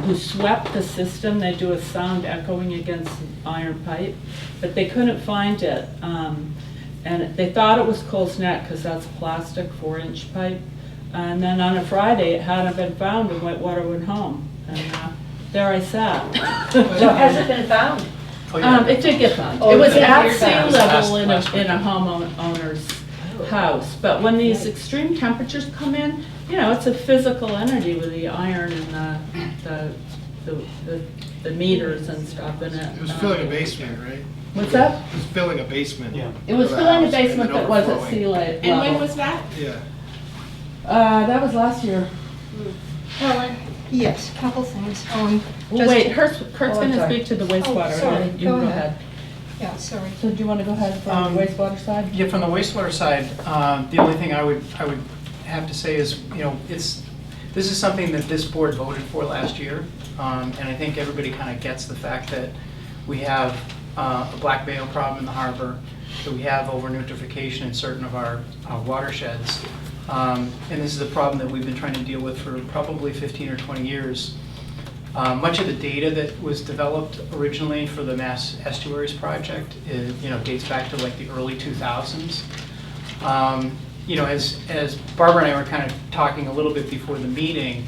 who swept the system. They do a sound echoing against the iron pipe, but they couldn't find it. And they thought it was Coles Neck because that's plastic 4-inch pipe. And then on a Friday, it hadn't been found and Whitewater went home. And there I sat. So has it been found? It did get found. Oh, It was it at did sea get found. level in a homeowner's house. But when these extreme temperatures come in, it's a physical entity with the iron and the meters and stuff in it. It was filling a basement, right? What's that? It was filling a basement. Yeah. It was filling a basement that was at sea level. And when was that? Yeah. That was last year. Helen? Yes, couple things. Well, Just wait, to- Kurt's Oh, going to sorry. speak to the wastewater. sorry, and then you go go ahead. ahead. Yeah, sorry. So do you want to go ahead from the wastewater side? Yeah, from the wastewater side, the only thing I would have to say is, this is something that this board voted for last year, and I think everybody kind of gets the fact that we have a black bale problem in the harbor, that we have over-nutrification in certain of our watersheds, and this is a problem that we've been trying to deal with for probably 15 or 20 years. Much of the data that was developed originally for the Mass Estuaries Project, dates back to like the early 2000s. As Barbara and I were kind of talking a little bit before the meeting,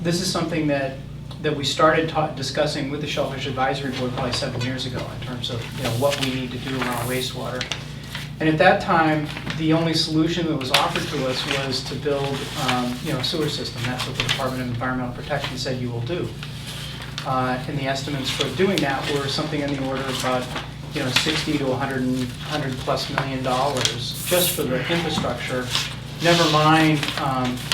this is something that we started discussing with the Shellfish Advisory Board probably 7 years ago in terms of what we need to do around wastewater. And at that time, the only solution that was offered to us was to build a sewer system. That's what the Department of Environmental Protection said you will do. And the estimates for doing that were something in the order of about $60 to $100 plus million just for the infrastructure, never mind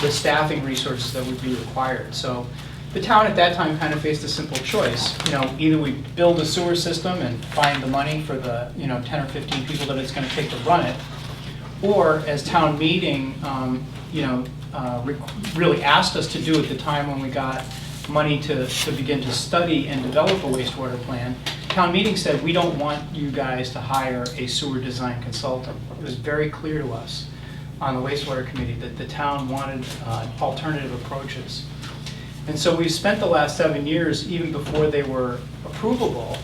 the staffing resources that would be required. So the town at that time kind of faced a simple choice. Either we build a sewer system and find the money for the 10 or 15 people that it's going to take to run it, or as town meeting really asked us to do at the time when we got money to begin to study and develop a wastewater plan, town meeting said we don't want you guys to hire a sewer design consultant. It was very clear to us on the wastewater committee that the town wanted alternative approaches. And so we've spent the last 7 years, even before they were approvable,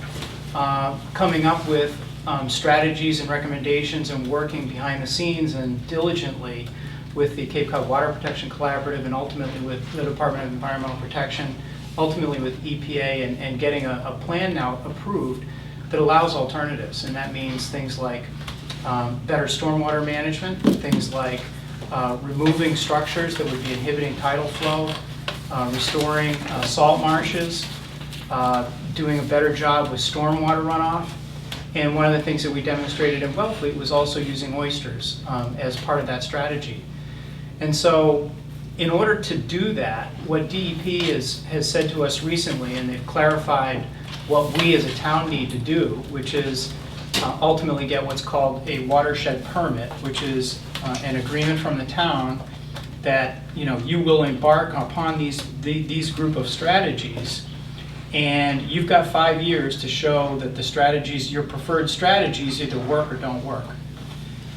coming up with strategies and recommendations and working behind the scenes and diligently with the Cape Cod Water Protection Collaborative and ultimately with the Department of Environmental Protection, ultimately with EPA and getting a plan now approved that allows alternatives, and that means things like better stormwater management, things like removing structures that would be inhibiting tidal flow, restoring salt marshes, doing a better job with stormwater runoff. And one of the things that we demonstrated in Wellfleet was also using oysters as part of that strategy. And so in order to do that, what DEP has said to us recently, and they've clarified what we as a town need to do, which is ultimately get what's called a watershed permit, which is an agreement from the town that you will embark upon these group of strategies, and you've got 5 years to show that the strategies, your preferred strategies, either work or don't work.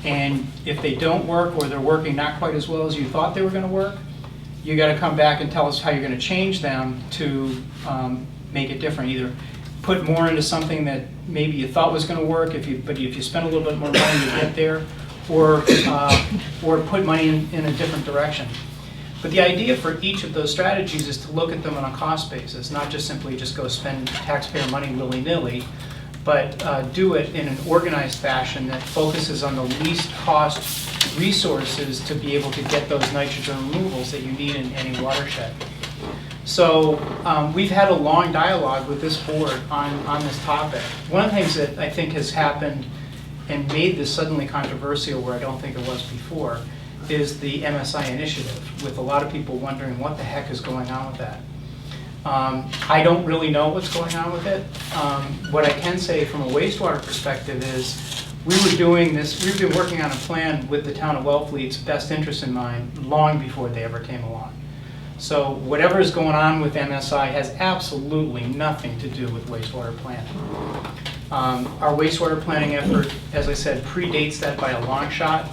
And if they don't work, or they're working not quite as well as you thought they were going to work, you got to come back and tell us how you're going to change them to make it different. Either put more into something that maybe you thought was going to work, but if you spend a little bit more money, you get there, or put money in a different direction. But the idea for each of those strategies is to look at them on a cost basis, not just simply just go spend taxpayer money willy-nilly, but do it in an organized fashion that focuses on the least cost resources to be able to get those nitrogen removals that you need in any watershed. So we've had a long dialogue with this board on this topic. One of the things that I think has happened and made this suddenly controversial, where I don't think it was before, is the MSI initiative, with a lot of people wondering what the heck is going on with that. I don't really know what's going on with it. What I can say from a wastewater perspective is we were doing this, we've been working on a plan with the town of Wellfleet's best interest in mind long before they ever came along. So whatever is going on with MSI has absolutely nothing to do with wastewater planning. Our wastewater planning effort, as I said, predates that by a long shot.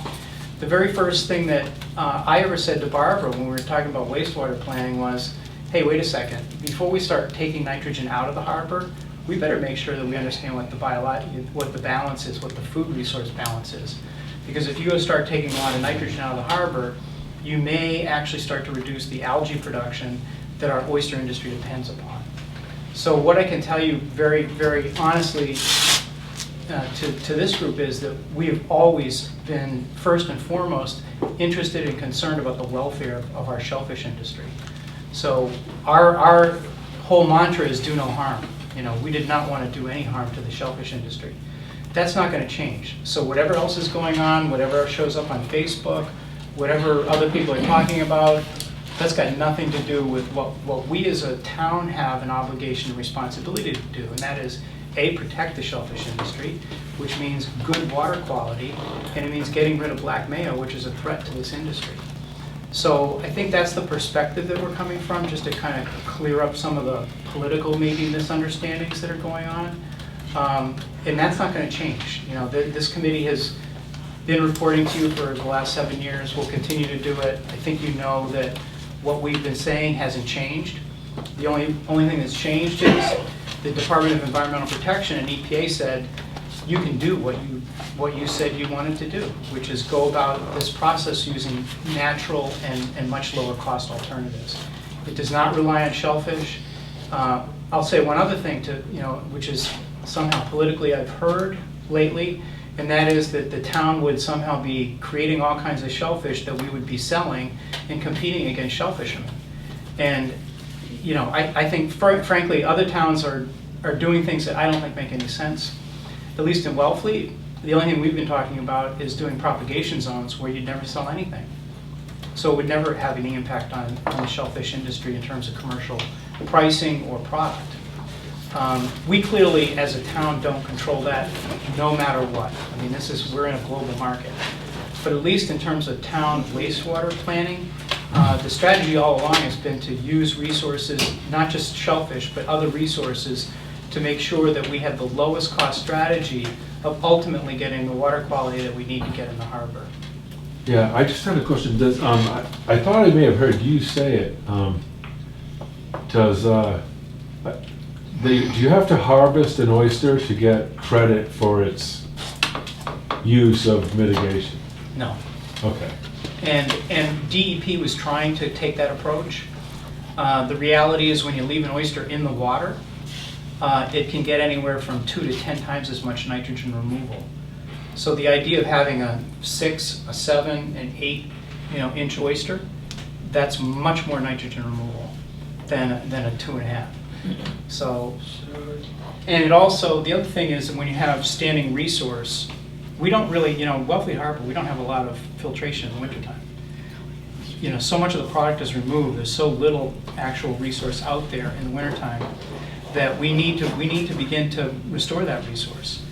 The very first thing that I ever said to Barbara when we were talking about wastewater planning was, hey, wait a second, before we start taking nitrogen out of the harbor, we better make sure that we understand what the balance is, what the food resource balance is. Because if you go start taking a lot of nitrogen out of the harbor, you may actually start to reduce the algae production that our oyster industry depends upon. So what I can tell you very, very honestly to this group is that we have always been, first and foremost, interested and concerned about the welfare of our shellfish industry. So our whole mantra is do no harm. We did not want to do any harm to the shellfish industry. That's not going to change. So whatever else is going on, whatever shows up on Facebook, whatever other people are talking about, that's got nothing to do with what we as a town have an obligation and responsibility to do, and that is, A, protect the shellfish industry, which means good water quality, and it means getting rid of black mayo, which is a threat to this industry. So I think that's the perspective that we're coming from, just to kind of clear up some of the political maybe misunderstandings that are going on. And that's not going to change. This committee has been reporting to you for the last 7 years. We'll continue to do it. I think you know that what we've been saying hasn't changed. The only thing that's changed is the Department of Environmental Protection and EPA said you can do what you said you wanted to do, which is go about this process using natural and much lower cost alternatives. It does not rely on shellfish. I'll say one other thing which is somehow politically I've heard lately, and that is that the town would somehow be creating all kinds of shellfish that we would be selling and competing against shellfishermen. And I think frankly other towns are doing things that I don't think make any sense. At least in Wellfleet, the only thing we've been talking about is doing propagation zones where you'd never sell anything. So it would never have any impact on the shellfish industry in terms of commercial pricing or product. We clearly, as a town, don't control that no matter what. I mean, we're in a global market. But at least in terms of town wastewater planning, the strategy all along has been to use resources, not just shellfish, but other resources, to make sure that we have the lowest cost strategy of ultimately getting the water quality that we need to get in the harbor. Yeah, I just had a question. Does I thought I may have heard you say it. Do you have to harvest an oyster to get credit for its use of mitigation? No. Okay. And DEP was trying to take that approach. The reality is when you leave an oyster in the water, it can get anywhere from 2 to 10 times as much nitrogen removal. So the idea of having a 6, a 7, an 8, inch oyster, that's much more nitrogen removal than a 2.5. So, and it also, the other thing is that when you have standing resource, we don't really, Wellfleet Harbor, we don't have a lot of filtration in the wintertime. So much of the product is removed, there's so little actual resource out there in the wintertime that we need to begin to restore that resource.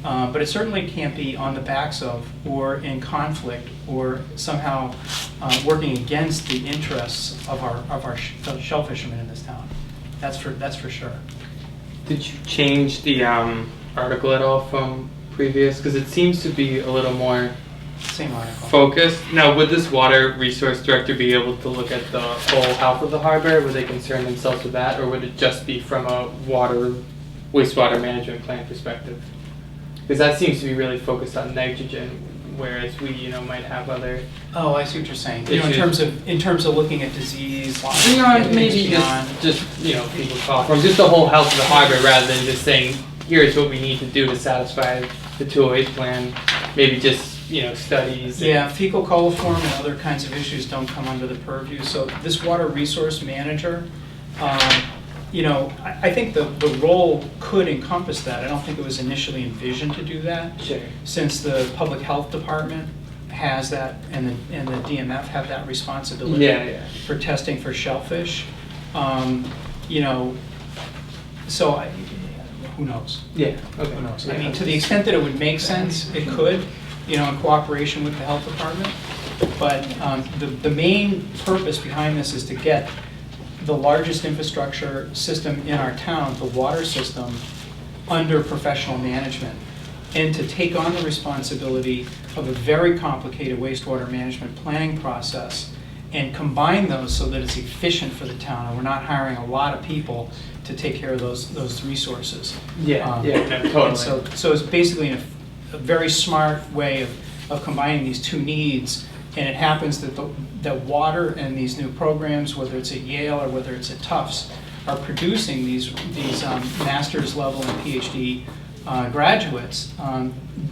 But it certainly can't be on the backs of, or in conflict, or somehow working against the interests of our shell fishermen in this town. That's for sure. Did you change the article at all from previous? Because it seems to be a little more same article focused. Now, would this water resource director be able to look at the whole health of the harbor? Would they concern themselves with that, or would it just be from a wastewater management plan perspective? Because that seems to be really focused on nitrogen, whereas we, might have other. Oh, I see what you're saying. issues. In terms of looking at disease. Maybe just people talk from just the whole health of the harbor, rather than just saying, here's what we need to do to satisfy the 208 plan. Maybe just studies. Yeah, fecal coliform and other kinds of issues don't come under the purview. So this water resource manager, I think the role could encompass that. I don't think it was initially envisioned to do that. Sure. Since the public health department has that, and the DMF have that responsibility for testing for shellfish. So who knows? Yeah. Okay. Who knows? I mean, to the extent that it would make sense, it could, in cooperation with the health department. But the main purpose behind this is to get the largest infrastructure system in our town, the water system, under professional management, and to take on the responsibility of a very complicated wastewater management planning process and combine those so that it's efficient for the town, and we're not hiring a lot of people to take care of those resources. Totally. So it's basically a very smart way of combining these two needs. And it happens that water and these new programs, whether it's at Yale or whether it's at Tufts, are producing these master's level and PhD graduates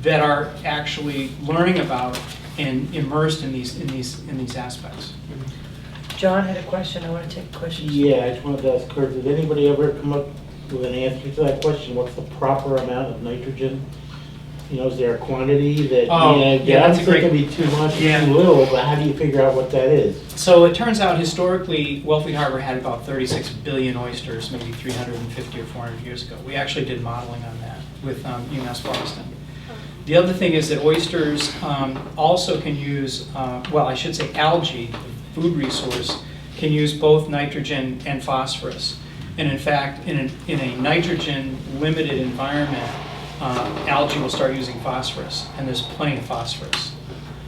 that are actually learning about and immersed in these aspects. John had a question. I want to take questions. Yeah, I just wanted to ask Kurt, did anybody ever come up with an answer to that question? What's the proper amount of nitrogen? Is there a quantity that, that's a great, can be too much, too little, but how do you figure out what that is? So it turns out historically, Wellfleet Harbor had about 36 billion oysters, maybe 350 or 400 years ago. We actually did modeling on that with UMass Boston. The other thing is that oysters also can use, algae, the food resource, can use both nitrogen and phosphorus. And in fact, in a nitrogen-limited environment, algae will start using phosphorus, and there's plenty of phosphorus.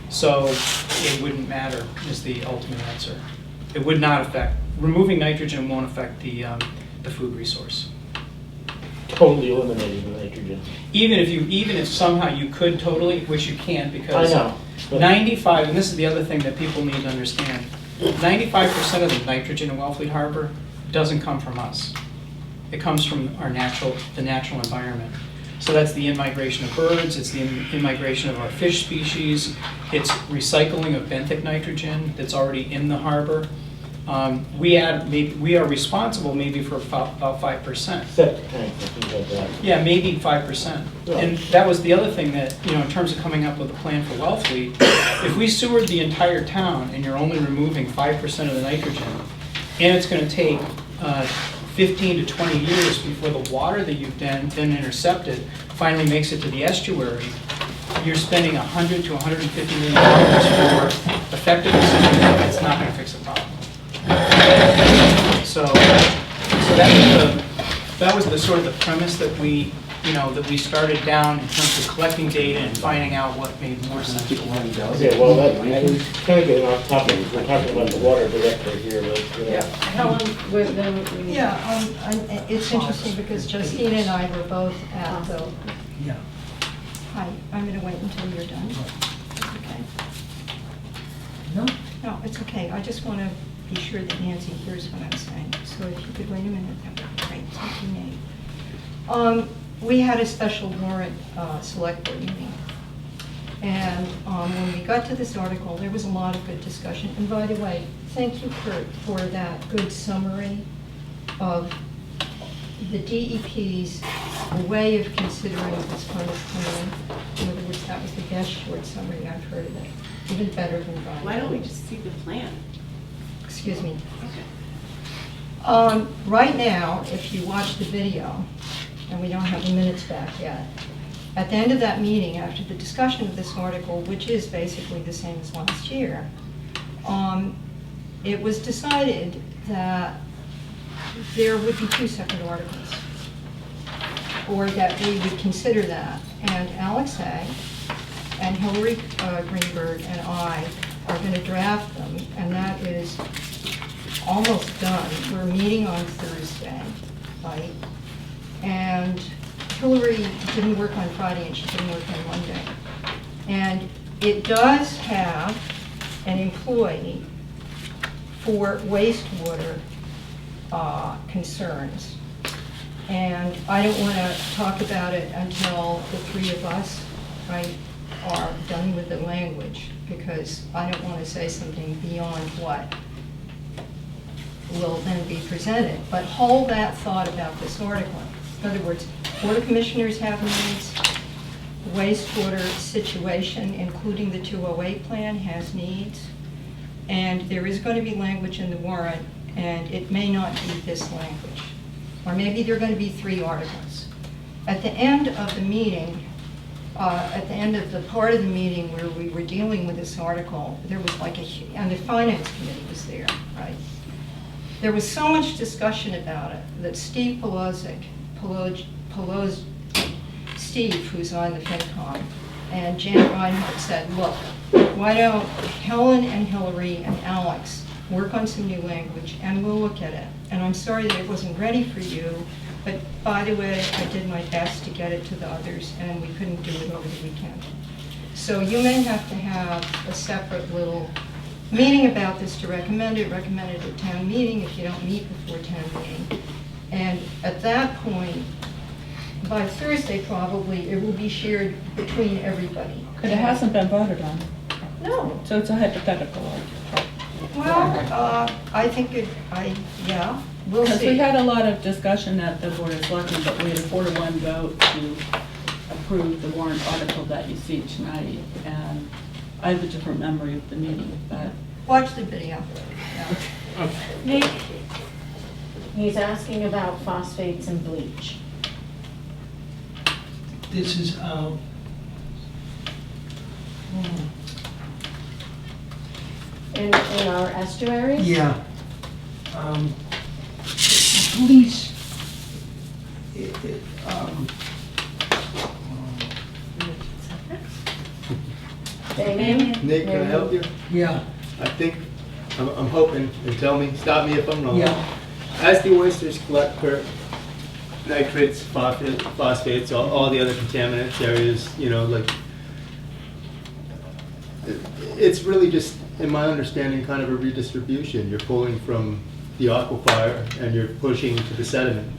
So it wouldn't matter, is the ultimate answer. It would not affect, removing nitrogen won't affect the food resource. Totally eliminating the nitrogen. Even if somehow you could totally, which you can't, because I know, 95, and this is the other thing that people need to understand, 95% of the nitrogen in Wellfleet Harbor doesn't come from us. It comes from the natural environment. So that's the in-migration of birds, it's the in-migration of our fish species, it's recycling of benthic nitrogen that's already in the harbor. We are responsible maybe for about 5%. Septic tanks and things like that. Yeah, maybe 5%. Yeah. And that was the other thing that, in terms of coming up with a plan for Wellfleet, if we sewered the entire town and you're only removing 5% of the nitrogen, and it's going to take 15 to 20 years before the water that you've then intercepted finally makes it to the estuary, you're spending $100 to $150 million for effectiveness. It's not going to fix the problem. So that was the sort of the premise that we started down in terms of collecting data and finding out what made more sense. Okay, well, that was kind of getting off topic. We're talking about the water director here, but Helen, it's interesting because Justine and I were both at the. Yeah. Hi, I'm going to wait until you're done. Okay. No, it's okay. I just want to be sure that Nancy hears what I'm saying. So if you could wait a minute, that would be great. Thank you, Nate. We had a special warrant select board meeting. And when we got to this article, there was a lot of good discussion. And by the way, thank you, Kurt, for that good summary of the DEP's way of considering this kind of plan. In other words, that was the best short summary I've heard of it, even better than Brian. Why don't we just see the plan? Excuse me. Okay. Right now, if you watch the video, and we don't have the minutes back yet, at the end of that meeting, after the discussion of this article, which is basically the same as last year, it was decided that there would be 2 separate articles, or that we would consider that. And Alex A. and Hillary Greenberg and I are going to draft them, and that is almost done. We're meeting on Thursday, right? And Hillary didn't work on Friday and she didn't work on Monday. And it does have an employee for wastewater concerns. And I don't want to talk about it until the 3 of us, right, are done with the language, because I don't want to say something beyond what will then be presented. But hold that thought about this article. In other words, Board of Commissioners have needs, wastewater situation, including the 208 plan, has needs, and there is going to be language in the warrant, and it may not be this language. Or maybe there are going to be 3 articles. At the end of the meeting, at the end of the part of the meeting where we were dealing with this article, there was like and the Finance Committee was there, right? There was so much discussion about it that Steve Steve, who's on the FinCom, and Janet Reinhardt said, look, why don't Helen and Hillary and Alex work on some new language and we'll look at it. And I'm sorry that it wasn't ready for you, but by the way, I did my best to get it to the others and we couldn't do it over the weekend. So you may have to have a separate little meeting about this to recommend it at town meeting if you don't meet before town meeting. And at that point, by Thursday probably, it will be shared between everybody. But it hasn't been voted on. No. So it's a hypothetical. Well, I think yeah, we'll see. Because we had a lot of discussion at the Board of Selectmen, but we had a 4-to-1 vote to approve the warrant article that you see tonight. And I have a different memory of the meeting, but. Watch the video. Yeah. Nick, he's asking about phosphates and bleach. This is, In our estuaries? yeah. Police, Damien? Nick, can I help you? yeah, I think, I'm hoping, and tell me, stop me if I'm wrong. yeah. As the oysters collect for nitrates, phosphates, all the other contaminants areas, you know, like, it's really just, in my understanding, kind of a redistribution. You're pulling from the aquifer and you're pushing to the sediment.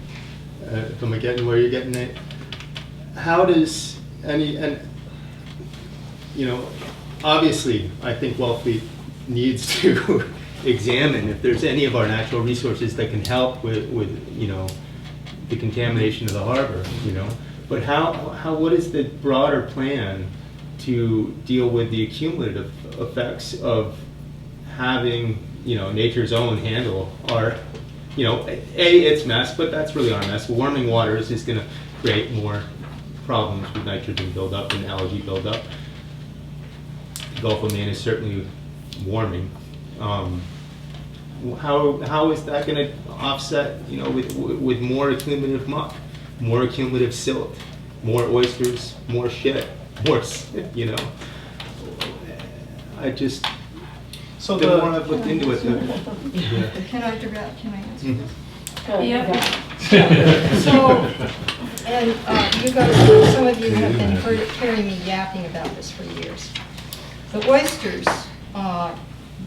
If I'm getting where you're getting it, how does and you know, obviously, I think Wellfleet needs to examine if there's any of our natural resources that can help with you know, the contamination of the harbor, you know. But what is the broader plan to deal with the cumulative effects of having, you know, nature's own handle our, you know, its mess, but that's really our mess. Warming waters is going to create more problems with nitrogen buildup and algae buildup. The Gulf of Maine is certainly warming. How is that going to offset, you know, with more accumulative muck, more accumulative silt, more oysters, more shit, more, you know? I just, So the more I've looked into it, yeah. Can I answer Mhm. this? So, and you guys, some of you have been hearing me yapping about this for years. The oysters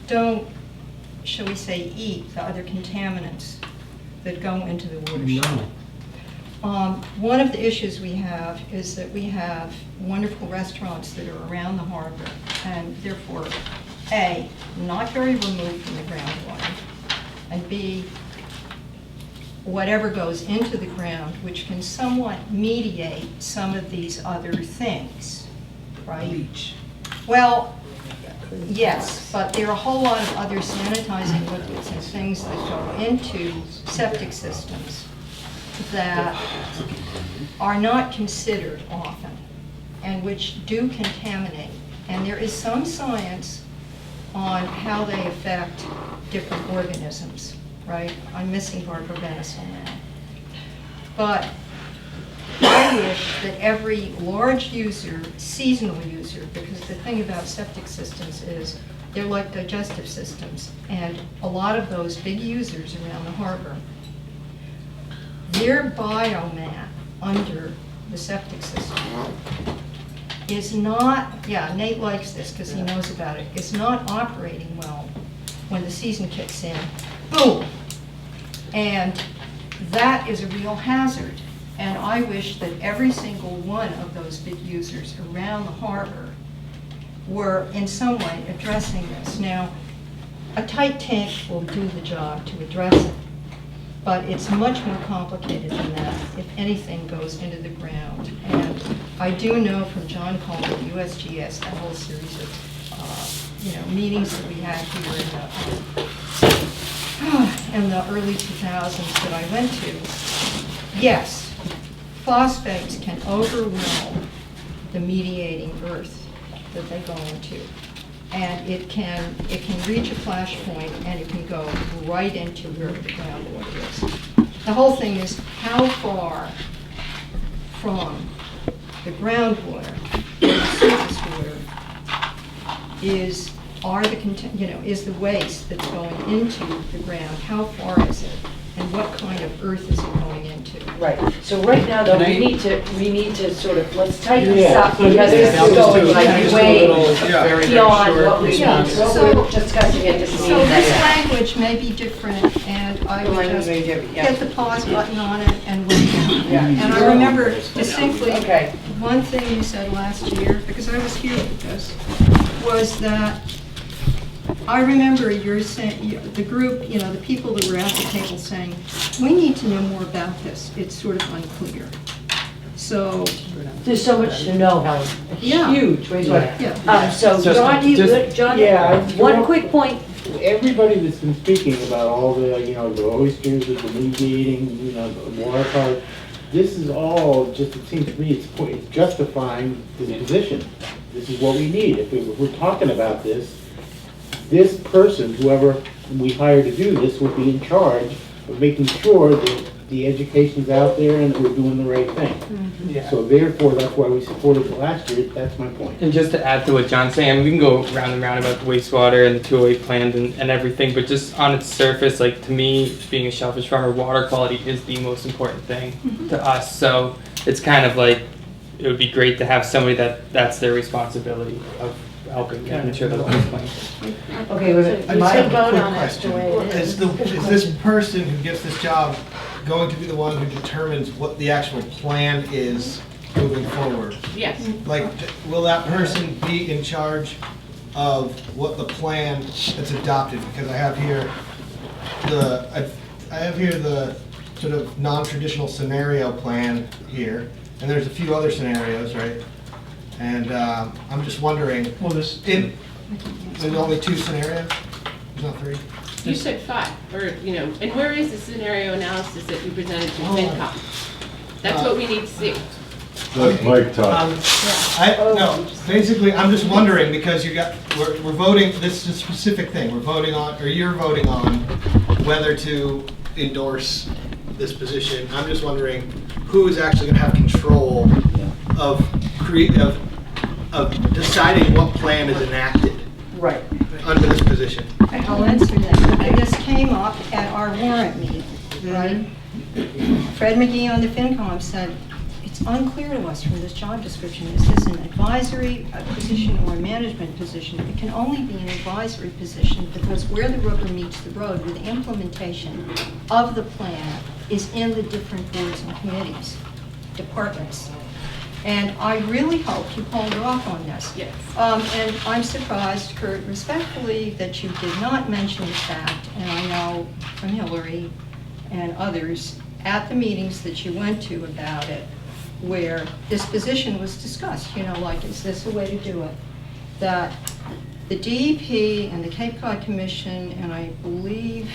don't, shall we say, eat the other contaminants that go into the watershed. No. One of the issues we have is that we have wonderful restaurants that are around the harbor, and therefore, A, not very removed from the groundwater, and B, whatever goes into the ground, which can somewhat mediate some of these other things, right? Bleach. Well, yes, but there are a whole lot of other sanitizing liquids and things that go into septic systems that are not considered often and which do contaminate. And there is some science on how they affect different organisms, right? I'm missing barbarenysal now. But I wish that every large user, seasonal user, because the thing about septic systems is they're like digestive systems, and a lot of those big users around the harbor, their biomass under the septic system is not, yeah, Nate likes this because he knows about it, is not operating well when the season kicks in. Boom! And that is a real hazard. And I wish that every single one of those big users around the harbor were in some way addressing this. Now, a tight tank will do the job to address it, but it's much more complicated than that if anything goes into the ground. And I do know from John Coleman, the USGS, that whole series of meetings that we had here in the early 2000s that I went to, yes, phosphates can overwhelm the mediating earth that they go into. And it can reach a flash point and it can go right into where the groundwater is. The whole thing is how far from the groundwater or the surface water is the waste that's going into the ground, how far is it? And what kind of earth is it going into? Right, so right now though, Can we need to sort of, let's tighten this Yeah, up, so because just- this is going like way very beyond short what we response. were discussing at this meeting. So this language may be different, and I The would language just may be different, yeah. hit the pause button on it and wait down. Yeah. And I remember distinctly, Okay. one thing you said last year, because I was here with this, was that I remember the group, the people that were at the table saying, we need to know more about this. It's sort of unclear. So, There's so much to know, Helen. Yeah. Huge, wait, yeah. so Just- John, yeah, one quick point. Everybody that's been speaking about all the, the oysters, the mediating, the water part, this is all just, it seems to me, it's justifying the position. This is what we need. If we're talking about this person, whoever we hire to do this, would be in charge of making sure that the education's out there and that we're doing the right thing. Yeah. So therefore, that's why we supported it last year. That's my point. And just to add to what John's saying, I mean, we can go round and round about the wastewater and the 208 plant and everything, but just on its surface, like to me, being a shellfish farmer, water quality is the most important thing to us. So it's kind of like, it would be great to have somebody that's their responsibility of helping making sure the water's clean. Okay, wait a minute. I just My have a vote quick on it, question. the way it Is this person who gets this job going to be the one who determines what the actual plan is moving forward? Yes. Like, will that person be in charge of what the plan that's adopted? Because I have here the sort of non-traditional scenario plan here, and there's a few other scenarios, right? And I'm just wondering, there's only 2 scenarios? There's not 3? You said 5, or, and where is the scenario analysis that you presented to FinCom? That's what we need to see. Let Mike talk. No, basically, I'm just wondering, because we're voting, this is a specific thing, we're voting on, or you're voting on whether to endorse this position. I'm just wondering who is actually going to have control of deciding what plan is enacted Right. under this position. I'll answer that. This came up at our warrant meeting, right? Fred McGee on the FinCom said, it's it's unclear to us from this job description, is this an advisory position or a management position? It can only be an advisory position because where the rubber meets the road with implementation of the plan is in the different boards and committees, departments. And I really hope you hold off on this. Yes. And I'm surprised, Kurt, respectfully, that you did not mention the fact, and I know from Hillary and others, at the meetings that you went to about it, where this position was discussed, you know, like, is this a way to do it? That the DEP and the Cape Cod Commission, and I believe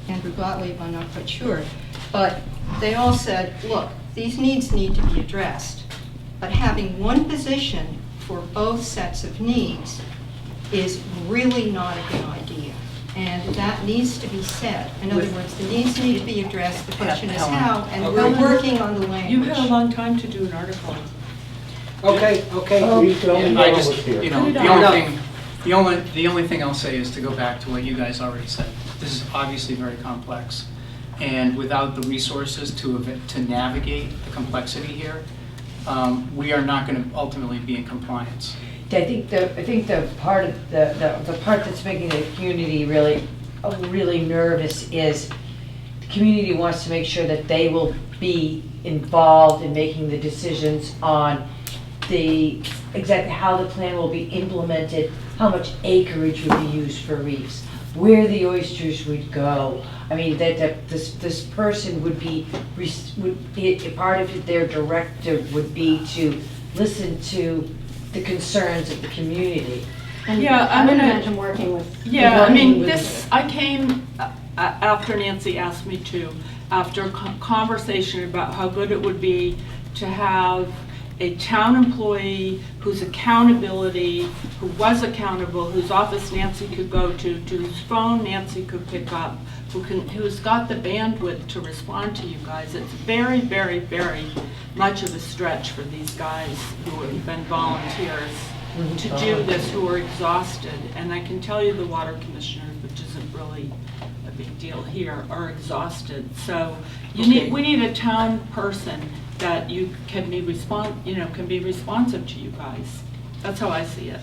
Andrew Gottlieb, I'm not quite sure, but they all said, look, these needs need to be addressed. But having one position for both sets of needs is really not a good idea. And that needs to be said. In other words, the needs need to be addressed. The question is how, and we're working on the language. You had a long time to do an article. Okay. We can only I go just, with here. you know, the only thing I'll say is to go back to what you guys already said. This is obviously very complex, and without the resources to navigate the complexity here, we are not going to ultimately be in compliance. I think the part of the part that's making the community really nervous is the community wants to make sure that they will be involved in making the decisions on exactly how the plan will be implemented, how much acreage would be used for reefs, where the oysters would go. I mean, that this person would be part of their directive would be to listen to the concerns of the community. And Yeah, I I'm would gonna- imagine working with. Yeah, I working mean, with this, I came after Nancy asked me to, after a conversation about how good it would be to have a town employee whose accountability, who was accountable, whose office Nancy could go to whose phone Nancy could pick up, who's got the bandwidth to respond to you guys. It's very, very, very much of a stretch for these guys who have been volunteers to do this, who are exhausted. And I can tell you the water commissioners, which isn't really a big deal here, are exhausted. So we need a town person that you can be responsive to you guys. That's how I see it.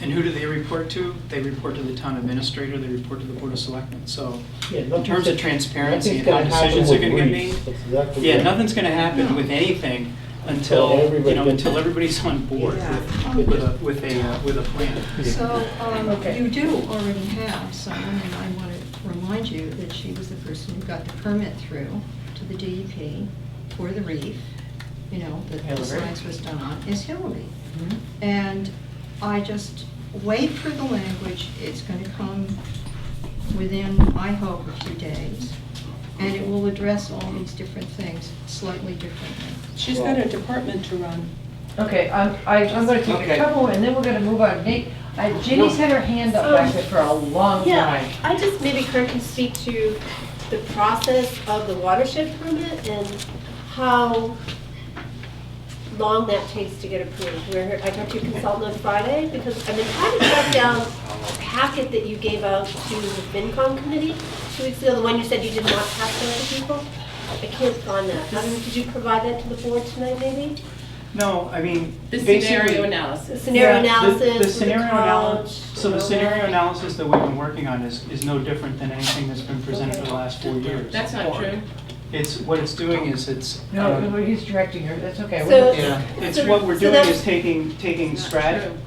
And who do they report to? They report to the town administrator, they report to the board of selectmen. So in terms of transparency and how decisions are going to get made, nothing's going to happen with anything until everybody's on board with a plan. So you do already have someone, and I want to remind you that she was the person who got the permit through to the DEP for the reef, you know, that the science was done on, is Hillary. And I just wait for the language. It's going to come within, I hope, a few days. And it will address all these different things slightly differently. She's got a department to run. Okay, I'm going to take a couple, and then we're going to move on. Ginny's had her hand up back there for a long time. Yeah, I just, maybe Kurt can speak to the process of the watershed permit and how long that takes to get approved. I talked to your consultant on Friday because I've been trying to track down a packet that you gave out to the FinCom committee 2 weeks ago, the one you said you did not pass to other people. I can't find that. Did you provide that to the board tonight, maybe? No, I mean, The basically, scenario analysis. Scenario analysis. The with scenario college, analysis. So the and all scenario that. analysis that we've been working on is no different than anything that's been presented for the last 4 years. That's not true. What it's doing is No, he's directing her, that's okay. So- it's what we're doing that's- is taking strategy. True.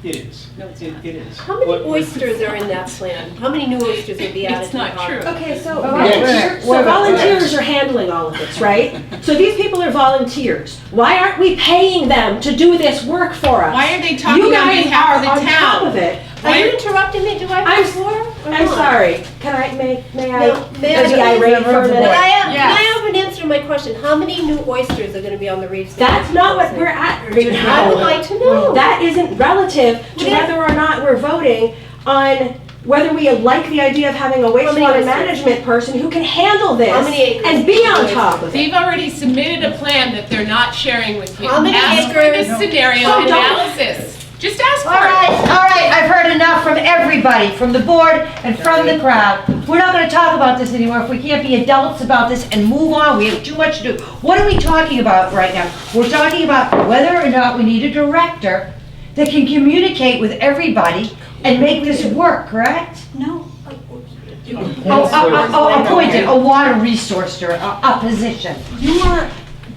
It is. No, it's It not. is. How many What- oysters are in that plan? How many new oysters will be added It's to the not harbor? true. Okay, so Yes. volunteers are handling all of this, right? So these people are volunteers. Why aren't we paying them to do this work for us? Why are they talking You on guys behalf of the are on top town? of it. Are you interrupting me? Do I have the floor? or I'm not? sorry. May I No, may I be please- irate for a Can minute? I Yes. have an answer to my question? How many new oysters are going to be on the reefs? That's not what we're at right now. I would like to know. That isn't relative to Yeah. whether or not we're voting on whether we like the idea of having a many wastewater oysters? management person who can handle this How many acres? and be on top of it. They've already submitted a plan that they're not sharing with you. How many Ask for acres? the scenario So don't- analysis. Just ask for All it. right, I've heard enough from everybody, from the board and from the crowd. we're not gonna talk about this anymore if we can't be adults about this and move on, we have too much to do. What are we talking about right now? We're talking about whether or not we need a director that can communicate with everybody and make this work, correct? No. Appointed, a water resource director, a position. You are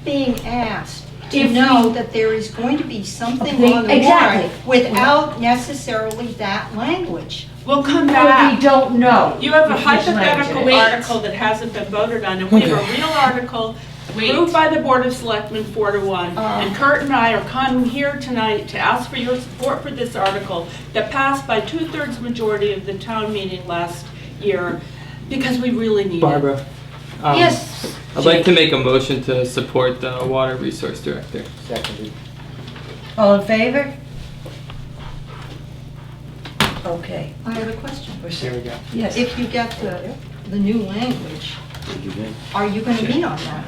being asked to If know we- that there is going to be something They- on the exactly. warrant without necessarily that language. We'll come But back. we don't know. You have a which language it hypothetical is. article that hasn't been voted on, and we have a real article approved by the Board of Selectmen 4-1. And Kurt and I are coming here tonight to ask for your support for this article that passed by 2/3 majority of the town meeting last year, because we really need it. Barbara. Yes. I'd like to make a motion to support the water resource director. Seconded. All in favor? Okay. I have a question. There we go. Yes. If you get the new language, are you gonna meet on that?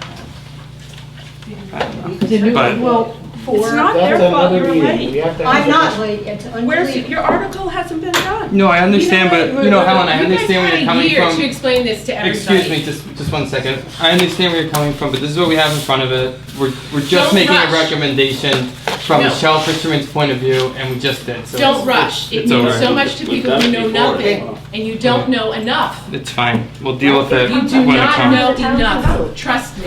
But- Well, It's not their That's fault another you're meeting. We late. have to I'm have not late, it's Where's, unbelievable. your article hasn't been done. No, I understand, but, you know, Helen, I understand where you're coming You guys had a year to from. explain this to everybody. Excuse me, just 1 second. I understand where you're coming from, but this is what we have in front of it. We're just Don't making rush. a recommendation from a No. shell fisherman's point of view, and we just did, so. Don't rush. It It's means over. so much to We've people done who it know before. nothing, and you don't know enough. It's fine. We'll deal with it You do when it not comes. know enough, trust me.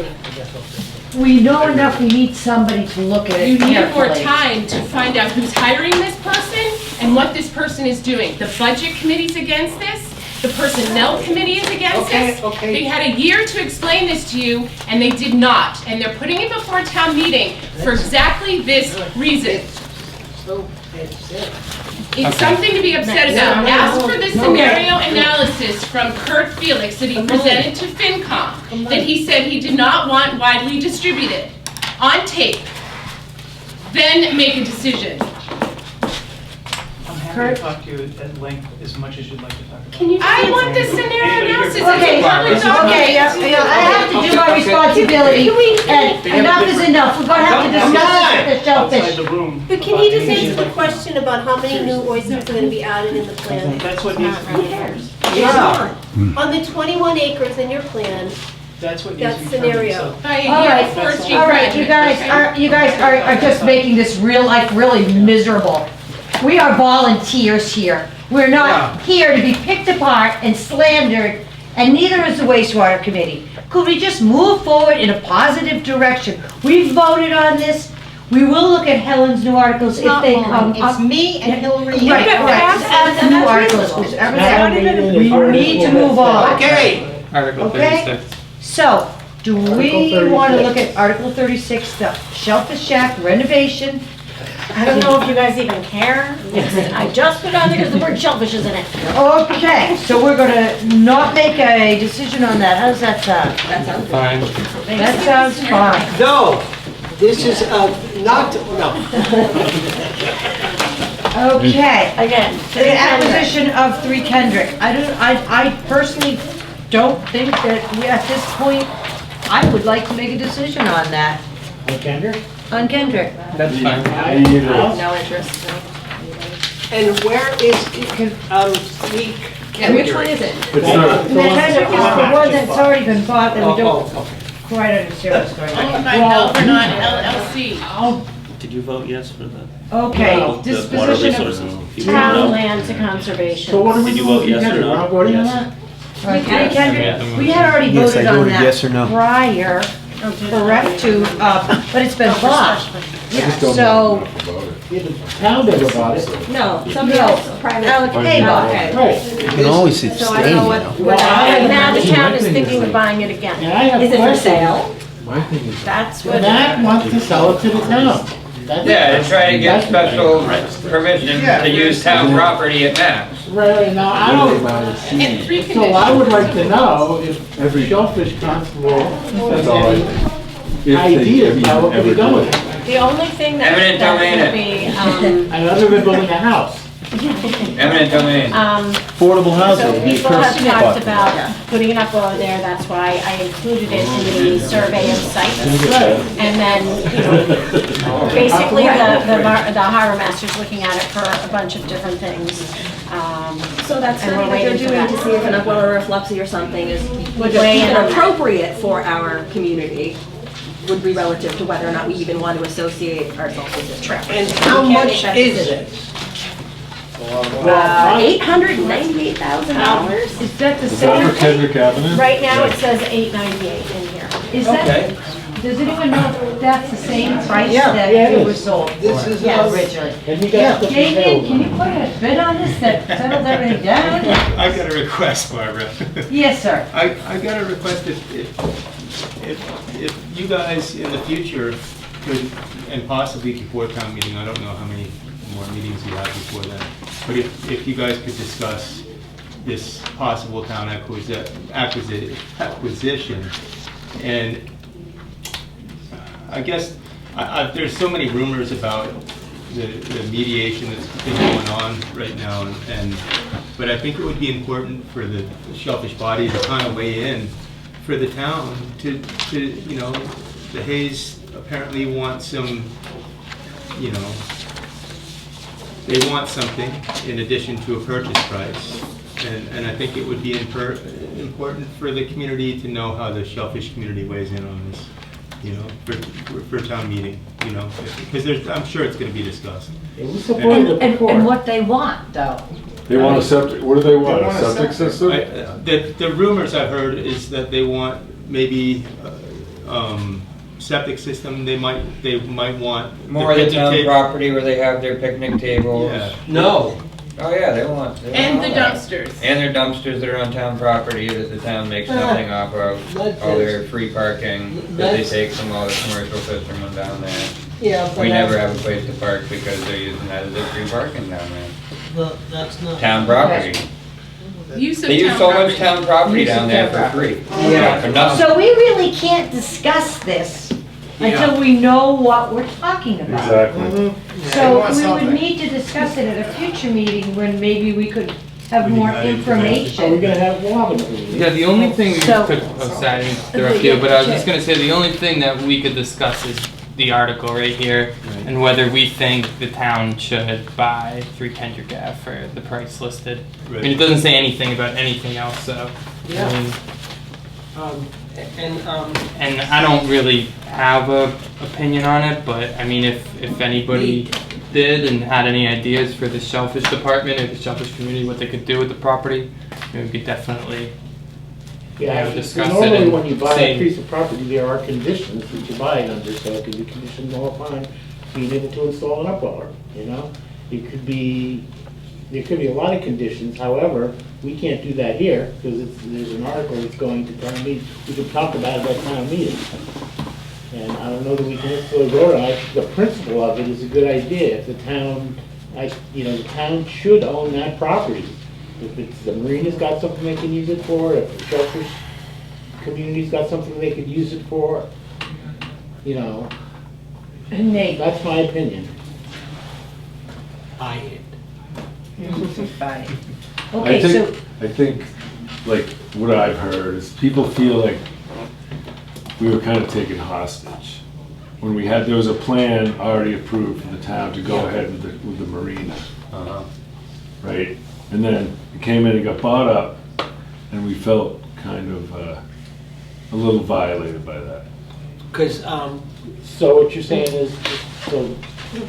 we know enough, we need somebody to look at it You need carefully. more time to find out who's hiring this person and what this person is doing. The budget committee's against this, the personnel committee is against this. They had a year to explain this to you, and they did not. And they're putting it before a town meeting for exactly this reason. It's something to be upset about. Ask for the scenario analysis from Kurt Felix that he presented to FinCom, that he said he did not want widely distributed, on tape. Then make a decision. I'm happy to talk to you at length as much as you'd like to talk about. Can you? I want the scenario analysis. Okay, okay, yeah, I have to do my responsibility, and enough is enough, we're gonna have to discuss this with the shellfish. But can you just answer the question about how many new oysters are gonna be added in the plan? That's what needs to be. Who cares? It's not. On the 21 acres in your plan, That's what that needs to be determined, scenario. so. All right, you guys are just making this real life really miserable. We are volunteers here. We're not here to be picked apart and slandered, and neither is the wastewater committee. Could we just move forward in a positive direction? We've voted on this. We will look at Helen's new articles if they come up. It's me and Hillary. Right, correct. New articles, whoever that- we need to move on. Okay. Article Okay. 36. So, do we Article want to 36. look at Article 36, the Shellfish Shack renovation? I don't know if you guys even care. I just put it on there because the word shellfish is in it. Okay, so we're gonna not make a decision on that. How does that sound? Fine. That sounds fine. No, this is, not, no. Okay. Again, The acquisition of 3 Kendrick. I personally don't think that we, at this point, I would like to make a decision on that, Kendrick? on Kendrick. That's fine. No interest. And where is, Which one is it? It's not, And the Kendrick is the one that's already been bought that we don't okay. quite understand what's going on. Owned by Melvernot LLC. Did you vote yes for the? Okay, The water disposition resources. of People Town know. land to conservation. So what are we Did you doing? vote yes or no? We're not voting on Yes. that? Right, Yes. Kendrick, we had already Yes, I voted on voted that yes or no. prior, correct to, but it's been bought. Yeah, just don't so, know enough about it. Yeah, the town never bought it. No, somebody No. else, private. Okay, bought it. Right. You can always So I abstain, don't you know know. what, and now the town is thinking of buying it again. And I have Is it for questions. sale? My thing is, That's what. Matt wants to sell it to the town. That's- Yeah, to try to get that's- special permission Yeah. to use town property at max. Right, now, I what don't, about it? And 3 so I conditions. would like to know if Shellfish Constable That's all I has think. any ideas about what could be done with it. The only thing that, Eminent that domain would it. be, And other than building a house. Eminent domain. affordable housing. So people have Chris talked about. about putting it up over there, that's why I included it in the survey of sites. And then, basically, the harbor master's looking at it for a bunch of different things. So that's And something we're that they're waiting for doing that. to see if an upwelling or a flupsy or something is Would weigh in even on that. appropriate for our community, would be relative to whether or not we even want to associate ourselves with this trip. And how much is it? $898,000. Is that the Is that same? for Kendrick Avenue? Right now, it says $898 in here. Is Okay. that, does anyone know if that's the same price Yeah. that Yeah, it it is. was sold This for is originally? And you got the Damien, can you put a bid on this that settles everything down? I've got a request, Barbara. Yes, sir. I've got a request if you guys in the future could, and possibly before town meeting, I don't know how many more meetings you have before then, but if you guys could discuss this possible town acquisition, and I guess there's so many rumors about the mediation that's been going on right now, but I think it would be important for the Shellfish body to kind of weigh in for the town to the Hayes apparently want some, they want something in addition to a purchase price. And I think it would be important for the community to know how the Shellfish community weighs in on this, for town meeting, because I'm sure it's going to be discussed. And what they want, though. They want a septic, what do they want, They a want a septic system? The rumors I've heard is that they want maybe septic system. They might want More of the picnic town table. property where they have their picnic tables. Yeah. No. Oh, yeah, they want And all the that. dumpsters. And their dumpsters that are on town property that the town makes nothing off of. All their free parking that they take from all the commercial fishermen down there. Yeah, but We never have a place to park because they're using that as their free parking down there. Well, that's not. Town property. Use of They use town so much property. town property Use of down there town for property. free. Yeah. For nothing. So we really can't discuss this until we know what we're talking about. Exactly. So we would need to discuss it at a future meeting when maybe we could have more information. gonna have water? Yeah, the only thing we So- could, oh, sorry, to interrupt you, but I was just gonna say, the only thing that we could discuss is the article right here, and whether we think the town should buy 3 Kendrick Ave for the price listed. I mean, it doesn't say anything about anything else, so, Yeah. I mean, And, and I don't really have a opinion on it, but I mean, if anybody did and had any ideas for the Shellfish department or the Shellfish community, what they could do with the property, we could definitely discuss it Normally, and when you buy a see. piece of property, there are conditions that you buy it under, so it could be conditioned upon being able to install an upweller, It could be, there could be a lot of conditions, however, we can't do that here, because there's an article that's going to town meeting, we can talk about it at town meeting. And I don't know that we can necessarily vote on it, the principle of it is a good idea, if the town, the town should own that property. If it's, the marina's got something they can use it for, if the Shellfish community's got something they could use it for, And Nate. that's my opinion. buy it. Okay, so, I think, like, what I've heard is people feel like we were kind of taken hostage. When there was a plan already approved for the town to go ahead with the marina. Right? And then it came in and got bought up, and we felt kind of a little violated by that. Because, So what you're saying is, so